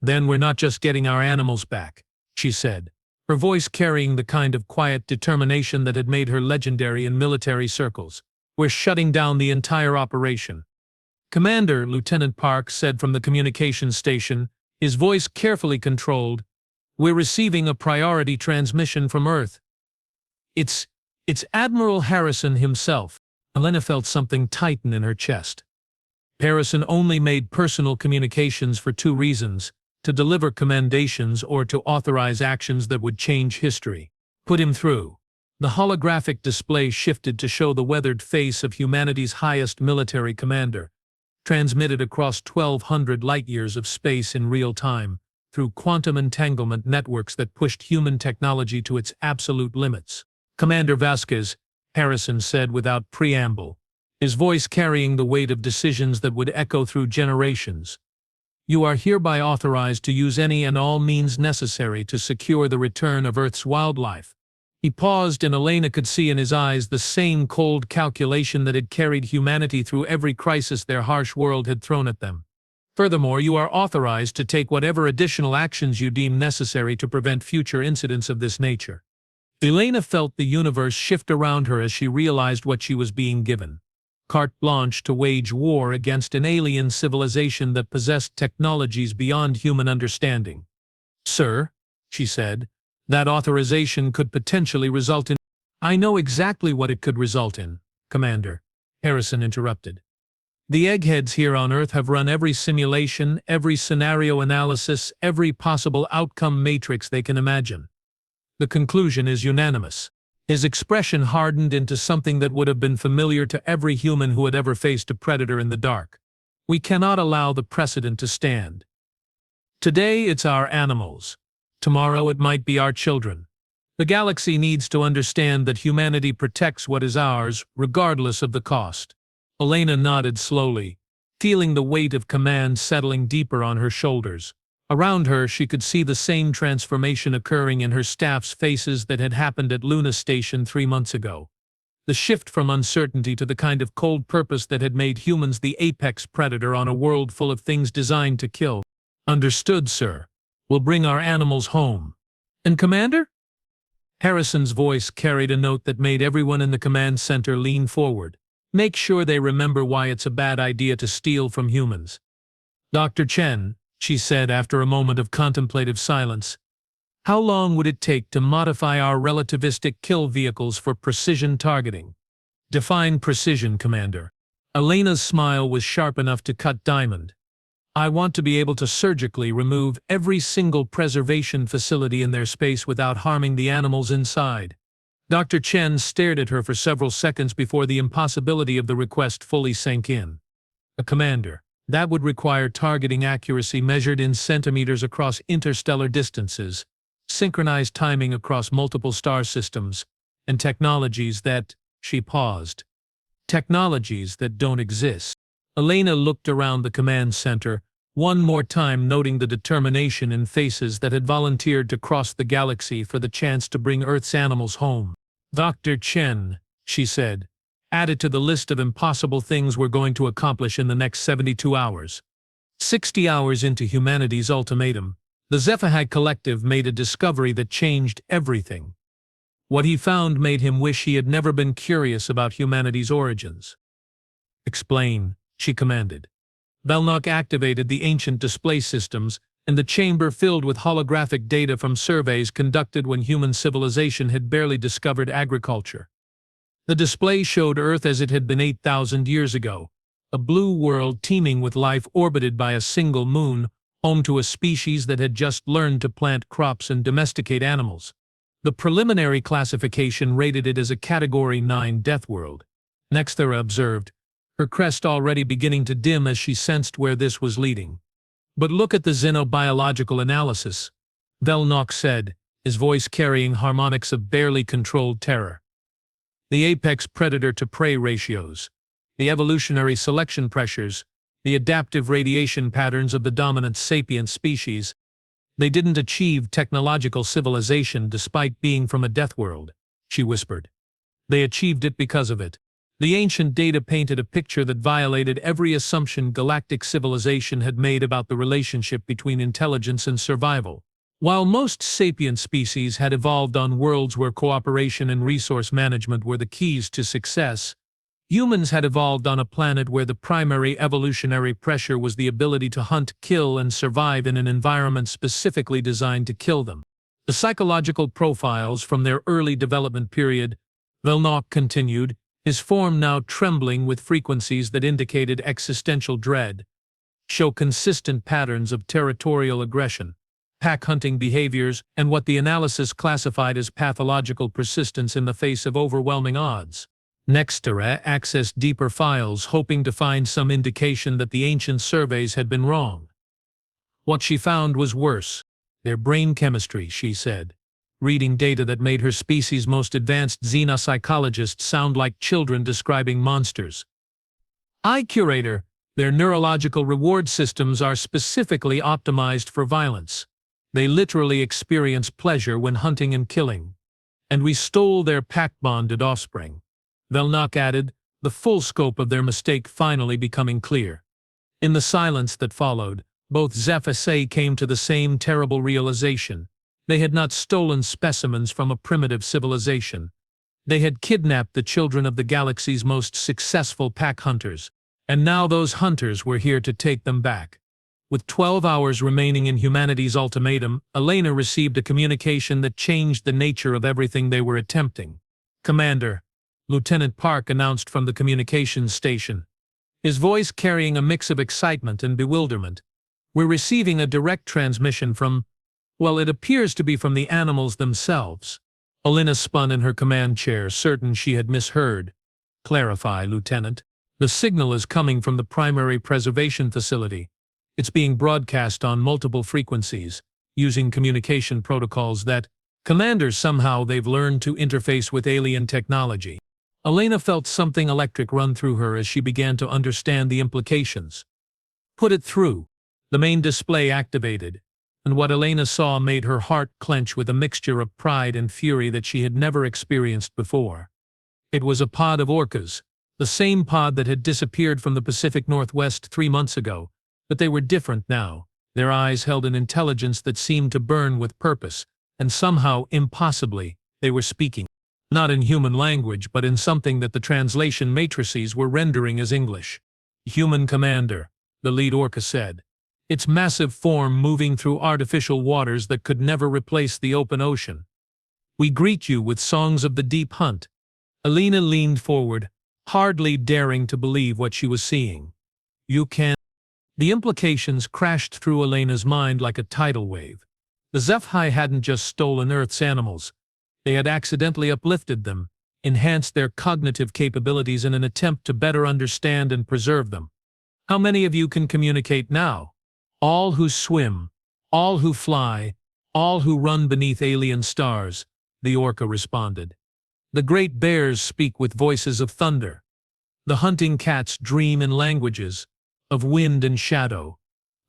S1: Then we're not just getting our animals back, she said, her voice carrying the kind of quiet determination that had made her legendary in military circles. We're shutting down the entire operation. Commander, Lieutenant Park said from the communications station, his voice carefully controlled, we're receiving a priority transmission from Earth. It's Admiral Harrison himself. Elena felt something tighten in her chest. Harrison only made personal communications for two reasons: to deliver commendations or to authorize actions that would change history. Put him through. The holographic display shifted to show the weathered face of humanity's highest military commander, transmitted across 1,200 light-years of space in real time, through quantum entanglement networks that pushed human technology to its absolute limits. Commander Vasquez, Harrison said without preamble, his voice carrying the weight of decisions that would echo through generations. You are hereby authorized to use any and all means necessary to secure the return of Earth's wildlife. He paused, and Elena could see in his eyes the same cold calculation that had carried humanity through every crisis their harsh world had thrown at them. Furthermore, you are authorized to take whatever additional actions you deem necessary to prevent future incidents of this nature. Elena felt the universe shift around her as she realized what she was being given: carte blanche to wage war against an alien civilization that possessed technologies beyond human understanding. Sir, she said, that authorization could potentially result in— I know exactly what it could result in, Commander, Harrison interrupted. The eggheads here on Earth have run every simulation, every scenario analysis, every possible outcome matrix they can imagine. The conclusion is unanimous. His expression hardened into something that would have been familiar to every human who had ever faced a predator in the dark. We cannot allow the precedent to stand. Today it's our animals. Tomorrow it might be our children. The galaxy needs to understand that humanity protects what is ours, regardless of the cost. Elena nodded slowly, feeling the weight of command settling deeper on her shoulders. Around her, she could see the same transformation occurring in her staff's faces that had happened at Luna Station 3 months ago. The shift from uncertainty to the kind of cold purpose that had made humans the apex predator on a world full of things designed to kill. Understood, sir. We'll bring our animals home. And Commander? Harrison's voice carried a note that made everyone in the command center lean forward. Make sure they remember why it's a bad idea to steal from humans. Dr. Chen, she said after a moment of contemplative silence, how long would it take to modify our relativistic kill vehicles for precision targeting? Define precision, Commander. Elena's smile was sharp enough to cut diamond. I want to be able to surgically remove every single preservation facility in their space without harming the animals inside. Dr. Chen stared at her for several seconds before the impossibility of the request fully sank in. A commander. That would require targeting accuracy measured in centimeters across interstellar distances, synchronized timing across multiple star systems, and technologies that, she paused. Technologies that don't exist. Elena looked around the command center, one more time noting the determination in faces that had volunteered to cross the galaxy for the chance to bring Earth's animals home. Dr. Chen, she said, added to the list of impossible things we're going to accomplish in the next 72 hours. 60 hours into humanity's ultimatum, the Sci-Fi collective made a discovery that changed everything. What he found made him wish he had never been curious about humanity's origins. Explain, she commanded. Belknap activated the ancient display systems, and the chamber filled with holographic data from surveys conducted when human civilization had barely discovered agriculture. The display showed Earth as it had been 8,000 years ago, a blue world teeming with life orbited by a single moon, home to a species that had just learned to plant crops and domesticate animals. The preliminary classification rated it as a Category 9 death world. Nexthera observed, her crest already beginning to dim as she sensed where this was leading. But look at the xenobiological analysis, Belknap said, his voice carrying harmonics of barely controlled terror. The apex predator-to-prey ratios, the evolutionary selection pressures, the adaptive radiation patterns of the dominant sapient species. They didn't achieve technological civilization despite being from a death world, she whispered. They achieved it because of it. The ancient data painted a picture that violated every assumption galactic civilization had made about the relationship between intelligence and survival. While most sapient species had evolved on worlds where cooperation and resource management were the keys to success, humans had evolved on a planet where the primary evolutionary pressure was the ability to hunt, kill, and survive in an environment specifically designed to kill them. The psychological profiles from their early development period, Belknap continued, his form now trembling with frequencies that indicated existential dread, show consistent patterns of territorial aggression, pack-hunting behaviors, and what the analysis classified as pathological persistence in the face of overwhelming odds. Nexthera accessed deeper files, hoping to find some indication that the ancient surveys had been wrong. What she found was worse. Their brain chemistry, she said, reading data that made her species' most advanced xenopsychologists sound like children describing monsters. Curator, their neurological reward systems are specifically optimized for violence. They literally experience pleasure when hunting and killing. And we stole their pack-bonded offspring. Belknap added, the full scope of their mistake finally becoming clear. In the silence that followed, both Sci-Fi came to the same terrible realization. They had not stolen specimens from a primitive civilization. They had kidnapped the children of the galaxy's most successful pack hunters, and now those hunters were here to take them back. With 12 hours remaining in humanity's ultimatum, Elena received a communication that changed the nature of everything they were attempting. Commander, Lieutenant Park announced from the communications station, his voice carrying a mix of excitement and bewilderment. We're receiving a direct transmission from, well, it appears to be from the animals themselves. Elena spun in her command chair, certain she had misheard. Clarify, Lieutenant. The signal is coming from the primary preservation facility. It's being broadcast on multiple frequencies, using communication protocols that, Commander, somehow they've learned to interface with alien technology. Elena felt something electric run through her as she began to understand the implications. Put it through. The main display activated, and what Elena saw made her heart clench with a mixture of pride and fury that she had never experienced before. It was a pod of orcas, the same pod that had disappeared from the Pacific Northwest 3 months ago, but they were different now. Their eyes held an intelligence that seemed to burn with purpose, and somehow, impossibly, they were speaking. Not in human language, but in something that the translation matrices were rendering as English. Human Commander, the lead orca said, its massive form moving through artificial waters that could never replace the open ocean. We greet you with songs of the deep hunt. Elena leaned forward, hardly daring to believe what she was seeing. You can. The implications crashed through Elena's mind like a tidal wave. The Zephi hadn't just stolen Earth's animals. They had accidentally uplifted them, enhanced their cognitive capabilities in an attempt to better understand and preserve them. How many of you can communicate now? All who swim, all who fly, all who run beneath alien stars, the orca responded. The great bears speak with voices of thunder. The hunting cats dream in languages of wind and shadow.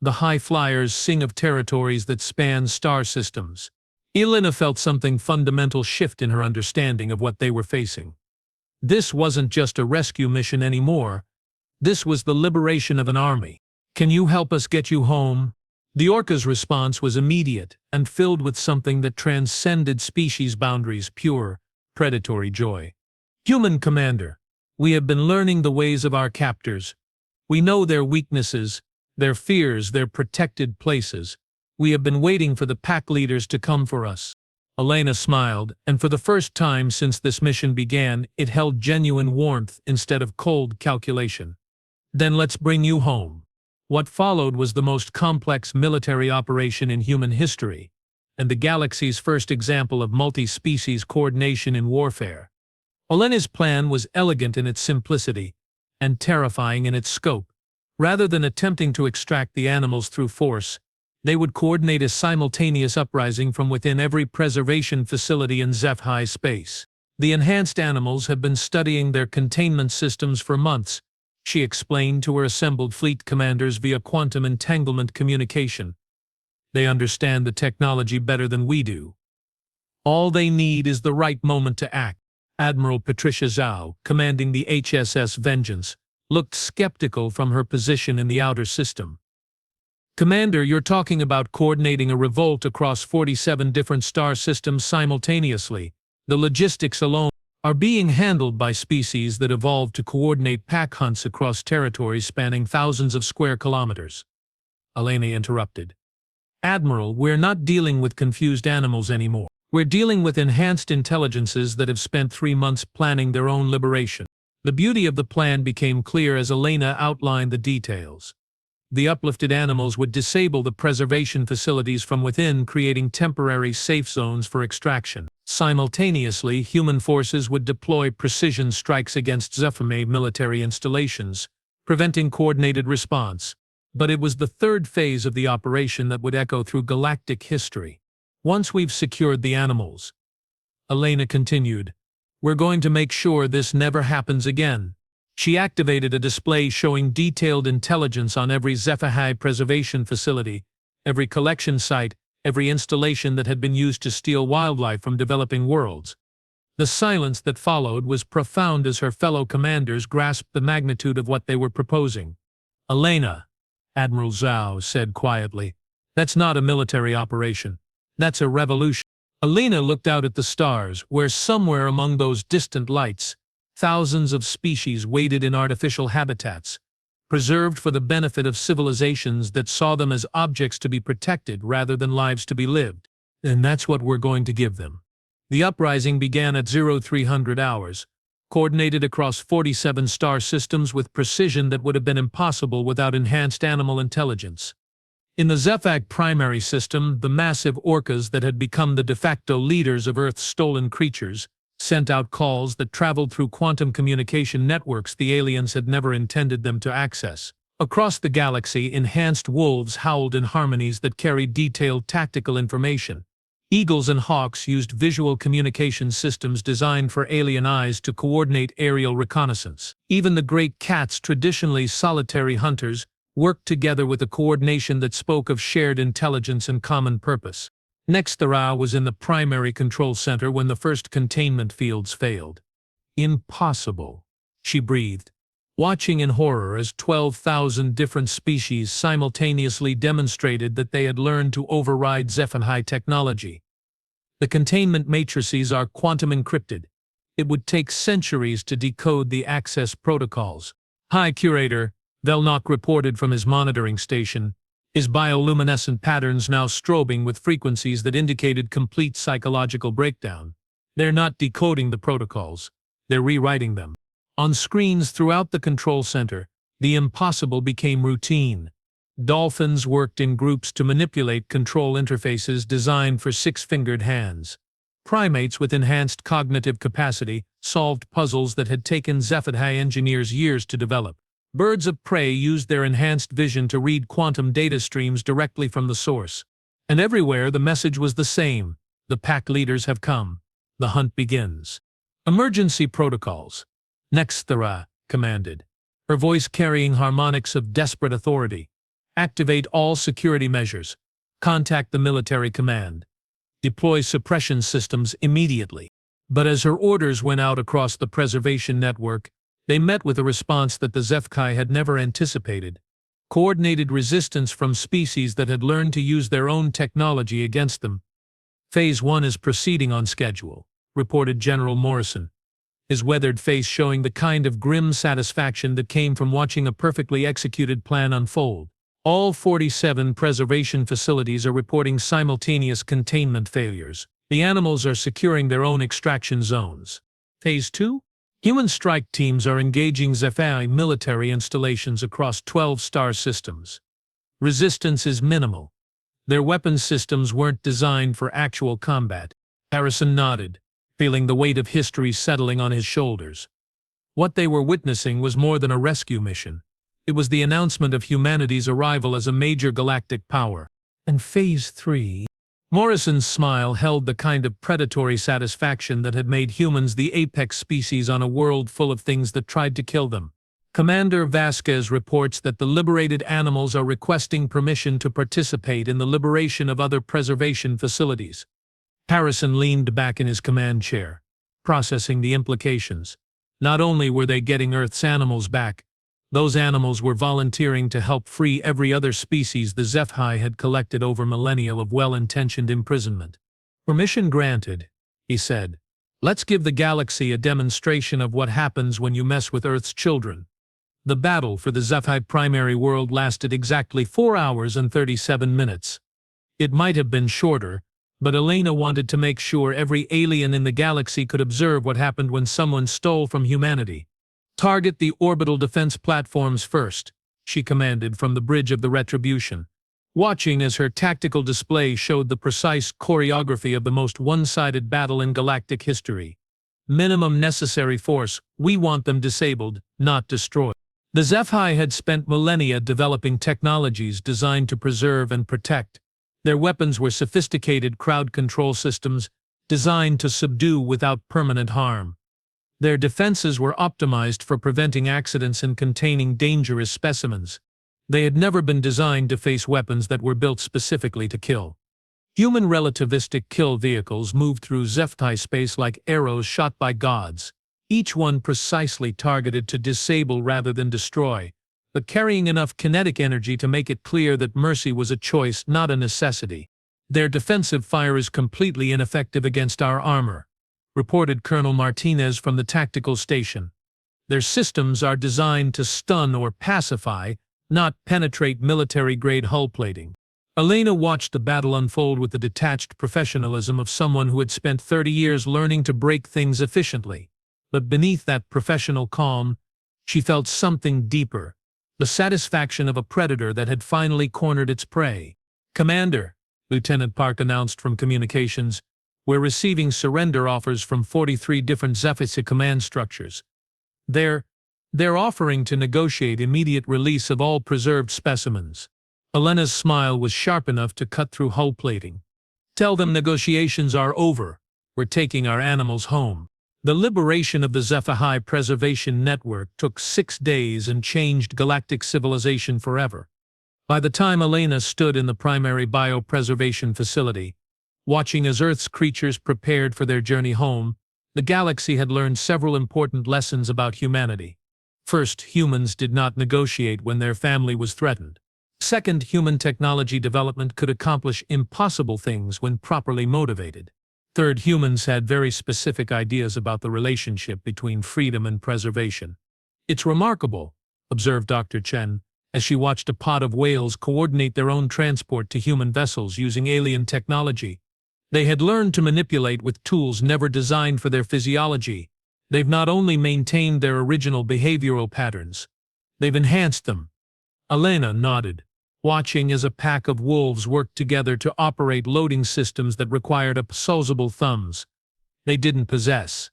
S1: The high flyers sing of territories that span star systems. Elena felt something fundamental shift in her understanding of what they were facing. This wasn't just a rescue mission anymore. This was the liberation of an army. Can you help us get you home? The orca's response was immediate and filled with something that transcended species boundaries, pure, predatory joy. Human commander, we have been learning the ways of our captors. We know their weaknesses, their fears, their protected places. We have been waiting for the pack leaders to come for us. Elena smiled, and for the first time since this mission began, it held genuine warmth instead of cold calculation. Then let's bring you home. What followed was the most complex military operation in human history, and the galaxy's first example of multi-species coordination in warfare. Elena's plan was elegant in its simplicity and terrifying in its scope. Rather than attempting to extract the animals through force, they would coordinate a simultaneous uprising from within every preservation facility in Zephi space. The enhanced animals have been studying their containment systems for months, she explained to her assembled fleet commanders via quantum entanglement communication. They understand the technology better than we do. All they need is the right moment to act. Admiral Patricia Zhao, commanding the HSS Vengeance, looked skeptical from her position in the outer system. Commander, you're talking about coordinating a revolt across 47 different star systems simultaneously. The logistics alone are being handled by species that evolved to coordinate pack hunts across territories spanning thousands of square kilometers. Elena interrupted. Admiral, we're not dealing with confused animals anymore. We're dealing with enhanced intelligences that have spent 3 months planning their own liberation. The beauty of the plan became clear as Elena outlined the details. The uplifted animals would disable the preservation facilities from within, creating temporary safe zones for extraction. Simultaneously, human forces would deploy precision strikes against Zephyr military installations, preventing coordinated response. But it was the third phase of the operation that would echo through galactic history. Once we've secured the animals, Elena continued, we're going to make sure this never happens again. She activated a display showing detailed intelligence on every Zephyr preservation facility, every collection site, every installation that had been used to steal wildlife from developing worlds. The silence that followed was profound as her fellow commanders grasped the magnitude of what they were proposing. Elena, Admiral Zhao said quietly, that's not a military operation. That's a revolution. Elena looked out at the stars, where somewhere among those distant lights, thousands of species waited in artificial habitats, preserved for the benefit of civilizations that saw them as objects to be protected rather than lives to be lived. And that's what we're going to give them. The uprising began at 0300 hours, coordinated across 47 star systems with precision that would have been impossible without enhanced animal intelligence. In the Zephyr primary system, the massive orcas that had become the de facto leaders of Earth's stolen creatures sent out calls that traveled through quantum communication networks the aliens had never intended them to access. Across the galaxy, enhanced wolves howled in harmonies that carried detailed tactical information. Eagles and hawks used visual communication systems designed for alien eyes to coordinate aerial reconnaissance. Even the great cats, traditionally solitary hunters, worked together with a coordination that spoke of shared intelligence and common purpose. Next, Thera was in the primary control center when the first containment fields failed. Impossible, she breathed, watching in horror as 12,000 different species simultaneously demonstrated that they had learned to override Zephyr technology. The containment matrices are quantum encrypted. It would take centuries to decode the access protocols. High Curator, Velnock reported from his monitoring station, his bioluminescent patterns now strobing with frequencies that indicated complete psychological breakdown. They're not decoding the protocols, they're rewriting them. On screens throughout the control center, the impossible became routine. Dolphins worked in groups to manipulate control interfaces designed for six-fingered hands. Primates with enhanced cognitive capacity solved puzzles that had taken HFY engineers years to develop. Birds of prey used their enhanced vision to read quantum data streams directly from the source. And everywhere the message was the same: the pack leaders have come. The hunt begins. Emergency protocols. Nexthera commanded, her voice carrying harmonics of desperate authority. Activate all security measures. Contact the military command. Deploy suppression systems immediately. But as her orders went out across the preservation network, they met with a response that the HFY had never anticipated: coordinated resistance from species that had learned to use their own technology against them. Phase 1 is proceeding on schedule, reported General Morrison, his weathered face showing the kind of grim satisfaction that came from watching a perfectly executed plan unfold. All 47 preservation facilities are reporting simultaneous containment failures. The animals are securing their own extraction zones. Phase 2? Human strike teams are engaging HFY military installations across 12 star systems. Resistance is minimal. Their weapons systems weren't designed for actual combat. Harrison nodded, feeling the weight of history settling on his shoulders. What they were witnessing was more than a rescue mission. It was the announcement of humanity's arrival as a major galactic power. And Phase 3? Morrison's smile held the kind of predatory satisfaction that had made humans the apex species on a world full of things that tried to kill them. Commander Vasquez reports that the liberated animals are requesting permission to participate in the liberation of other preservation facilities. Harrison leaned back in his command chair, processing the implications. Not only were they getting Earth's animals back, those animals were volunteering to help free every other species the HFY had collected over millennia of well-intentioned imprisonment. Permission granted, he said. Let's give the galaxy a demonstration of what happens when you mess with Earth's children. The battle for the HFY primary world lasted exactly 4 hours and 37 minutes. It might have been shorter, but Elena wanted to make sure every alien in the galaxy could observe what happened when someone stole from humanity. Target the orbital defense platforms first, she commanded from the bridge of the Retribution, watching as her tactical display showed the precise choreography of the most one-sided battle in galactic history. Minimum necessary force, we want them disabled, not destroyed. The HFY had spent millennia developing technologies designed to preserve and protect. Their weapons were sophisticated crowd control systems designed to subdue without permanent harm. Their defenses were optimized for preventing accidents and containing dangerous specimens. They had never been designed to face weapons that were built specifically to kill. Human relativistic kill vehicles moved through HFY space like arrows shot by gods, each one precisely targeted to disable rather than destroy, but carrying enough kinetic energy to make it clear that mercy was a choice, not a necessity. Their defensive fire is completely ineffective against our armor, reported Colonel Martinez from the tactical station. Their systems are designed to stun or pacify, not penetrate military-grade hull plating. Elena watched the battle unfold with the detached professionalism of someone who had spent 30 years learning to break things efficiently. But beneath that professional calm, she felt something deeper, the satisfaction of a predator that had finally cornered its prey. "Commander," Lieutenant Park announced from communications, "we're receiving surrender offers from 43 different HFY command structures. They're offering to negotiate immediate release of all preserved specimens." Elena's smile was sharp enough to cut through hull plating. "Tell them negotiations are over. We're taking our animals home." The liberation of the HFY preservation network took 6 days and changed galactic civilization forever. By the time Elena stood in the primary biopreservation facility, watching as Earth's creatures prepared for their journey home, the galaxy had learned several important lessons about humanity. First, humans did not negotiate when their family was threatened. Second, human technology development could accomplish impossible things when properly motivated. Third, humans had very specific ideas about the relationship between freedom and preservation. "It's remarkable," observed Dr. Chen, as she watched a pod of whales coordinate their own transport to human vessels using alien technology. They had learned to manipulate with tools never designed for their physiology. They've not only maintained their original behavioral patterns, they've enhanced them. Elena nodded, watching as a pack of wolves worked together to operate loading systems that required opposable thumbs they didn't possess.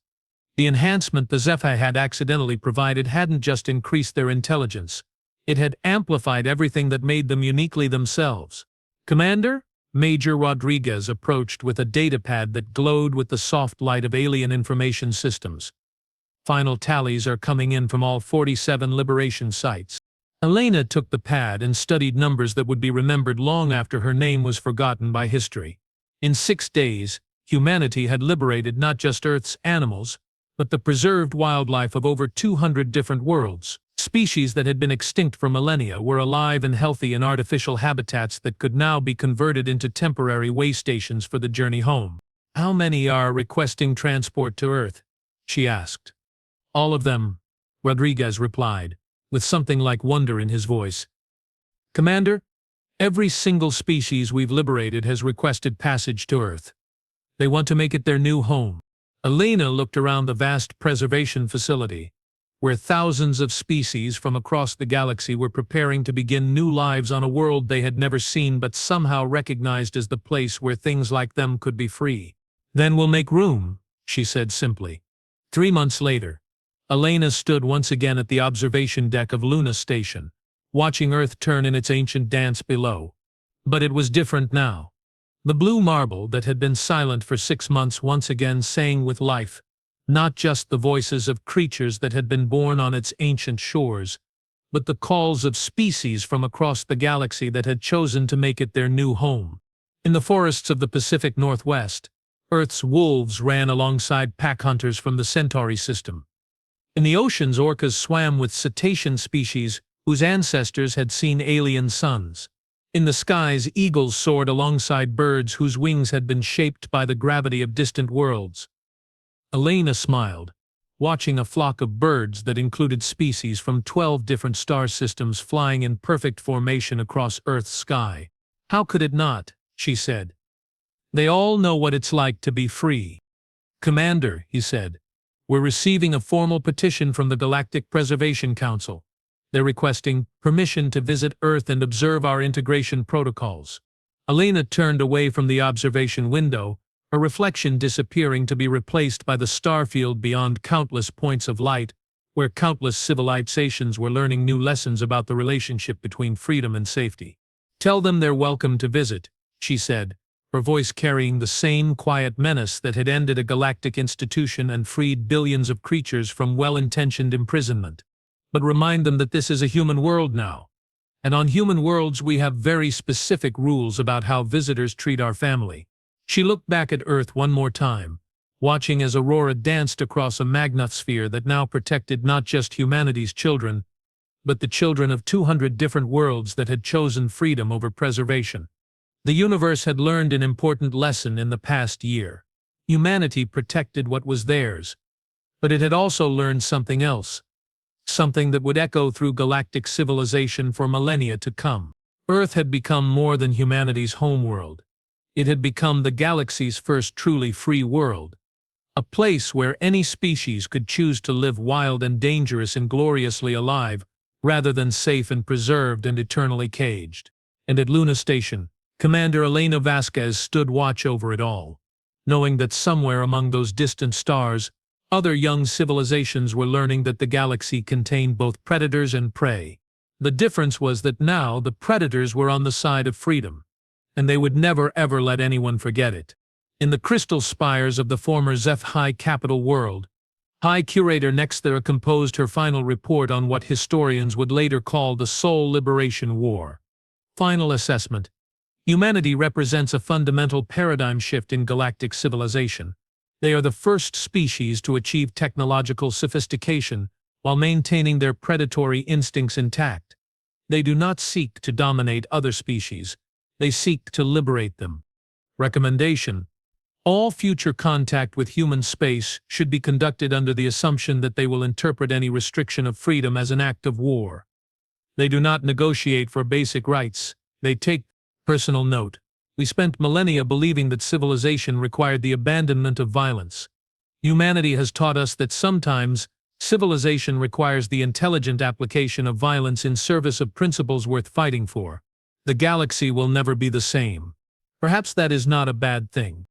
S1: The enhancement the Zephyr had accidentally provided hadn't just increased their intelligence, it had amplified everything that made them uniquely themselves. "Commander?" Major Rodriguez approached with a datapad that glowed with the soft light of alien information systems. "Final tallies are coming in from all 47 liberation sites." Elena took the pad and studied numbers that would be remembered long after her name was forgotten by history. In 6 days, humanity had liberated not just Earth's animals, but the preserved wildlife of over 200 different worlds. Species that had been extinct for millennia were alive and healthy in artificial habitats that could now be converted into temporary way stations for the journey home. "How many are requesting transport to Earth?" she asked. "All of them," Rodriguez replied, with something like wonder in his voice. "Commander, every single species we've liberated has requested passage to Earth. They want to make it their new home." Elena looked around the vast preservation facility, where thousands of species from across the galaxy were preparing to begin new lives on a world they had never seen but somehow recognized as the place where things like them could be free. "Then we'll make room," she said simply. 3 months later, Elena stood once again at the observation deck of Luna Station, watching Earth turn in its ancient dance below. But it was different now. The blue marble that had been silent for 6 months once again sang with life, not just the voices of creatures that had been born on its ancient shores, but the calls of species from across the galaxy that had chosen to make it their new home. In the forests of the Pacific Northwest, Earth's wolves ran alongside pack hunters from the Centauri system. In the oceans, orcas swam with cetacean species whose ancestors had seen alien suns. In the skies, eagles soared alongside birds whose wings had been shaped by the gravity of distant worlds. Elena smiled, watching a flock of birds that included species from 12 different star systems flying in perfect formation across Earth's sky. "How could it not?" she said. "They all know what it's like to be free." "Commander," he said, "we're receiving a formal petition from the Galactic Preservation Council. They're requesting permission to visit Earth and observe our integration protocols." Elena turned away from the observation window, her reflection disappearing to be replaced by the starfield beyond countless points of light, where countless civilizations were learning new lessons about the relationship between freedom and safety. "Tell them they're welcome to visit," she said, her voice carrying the same quiet menace that had ended a galactic institution and freed billions of creatures from well-intentioned imprisonment. "But remind them that this is a human world now. And on human worlds we have very specific rules about how visitors treat our family." She looked back at Earth one more time, watching as Aurora danced across a magnetosphere that now protected not just humanity's children, but the children of 200 different worlds that had chosen freedom over preservation. The universe had learned an important lesson in the past year. Humanity protected what was theirs, but it had also learned something else, something that would echo through galactic civilization for millennia to come. Earth had become more than humanity's homeworld. It had become the galaxy's first truly free world, a place where any species could choose to live wild and dangerous and gloriously alive, rather than safe and preserved and eternally caged. And at Luna Station, Commander Elena Vasquez stood watch over it all, knowing that somewhere among those distant stars, other young civilizations were learning that the galaxy contained both predators and prey. The difference was that now the predators were on the side of freedom, and they would never ever let anyone forget it. In the crystal spires of the former HFY capital world, High Curator Nexthera composed her final report on what historians would later call the Soul Liberation War. Final assessment. Humanity represents a fundamental paradigm shift in galactic civilization. They are the first species to achieve technological sophistication while maintaining their predatory instincts intact. They do not seek to dominate other species. They seek to liberate them. Recommendation: all future contact with human space should be conducted under the assumption that they will interpret any restriction of freedom as an act of war. They do not negotiate for basic rights. They take. Personal note: we spent millennia believing that civilization required the abandonment of violence. Humanity has taught us that sometimes civilization requires the intelligent application of violence in service of principles worth fighting for. The galaxy will never be the same. Perhaps that is not a bad thing.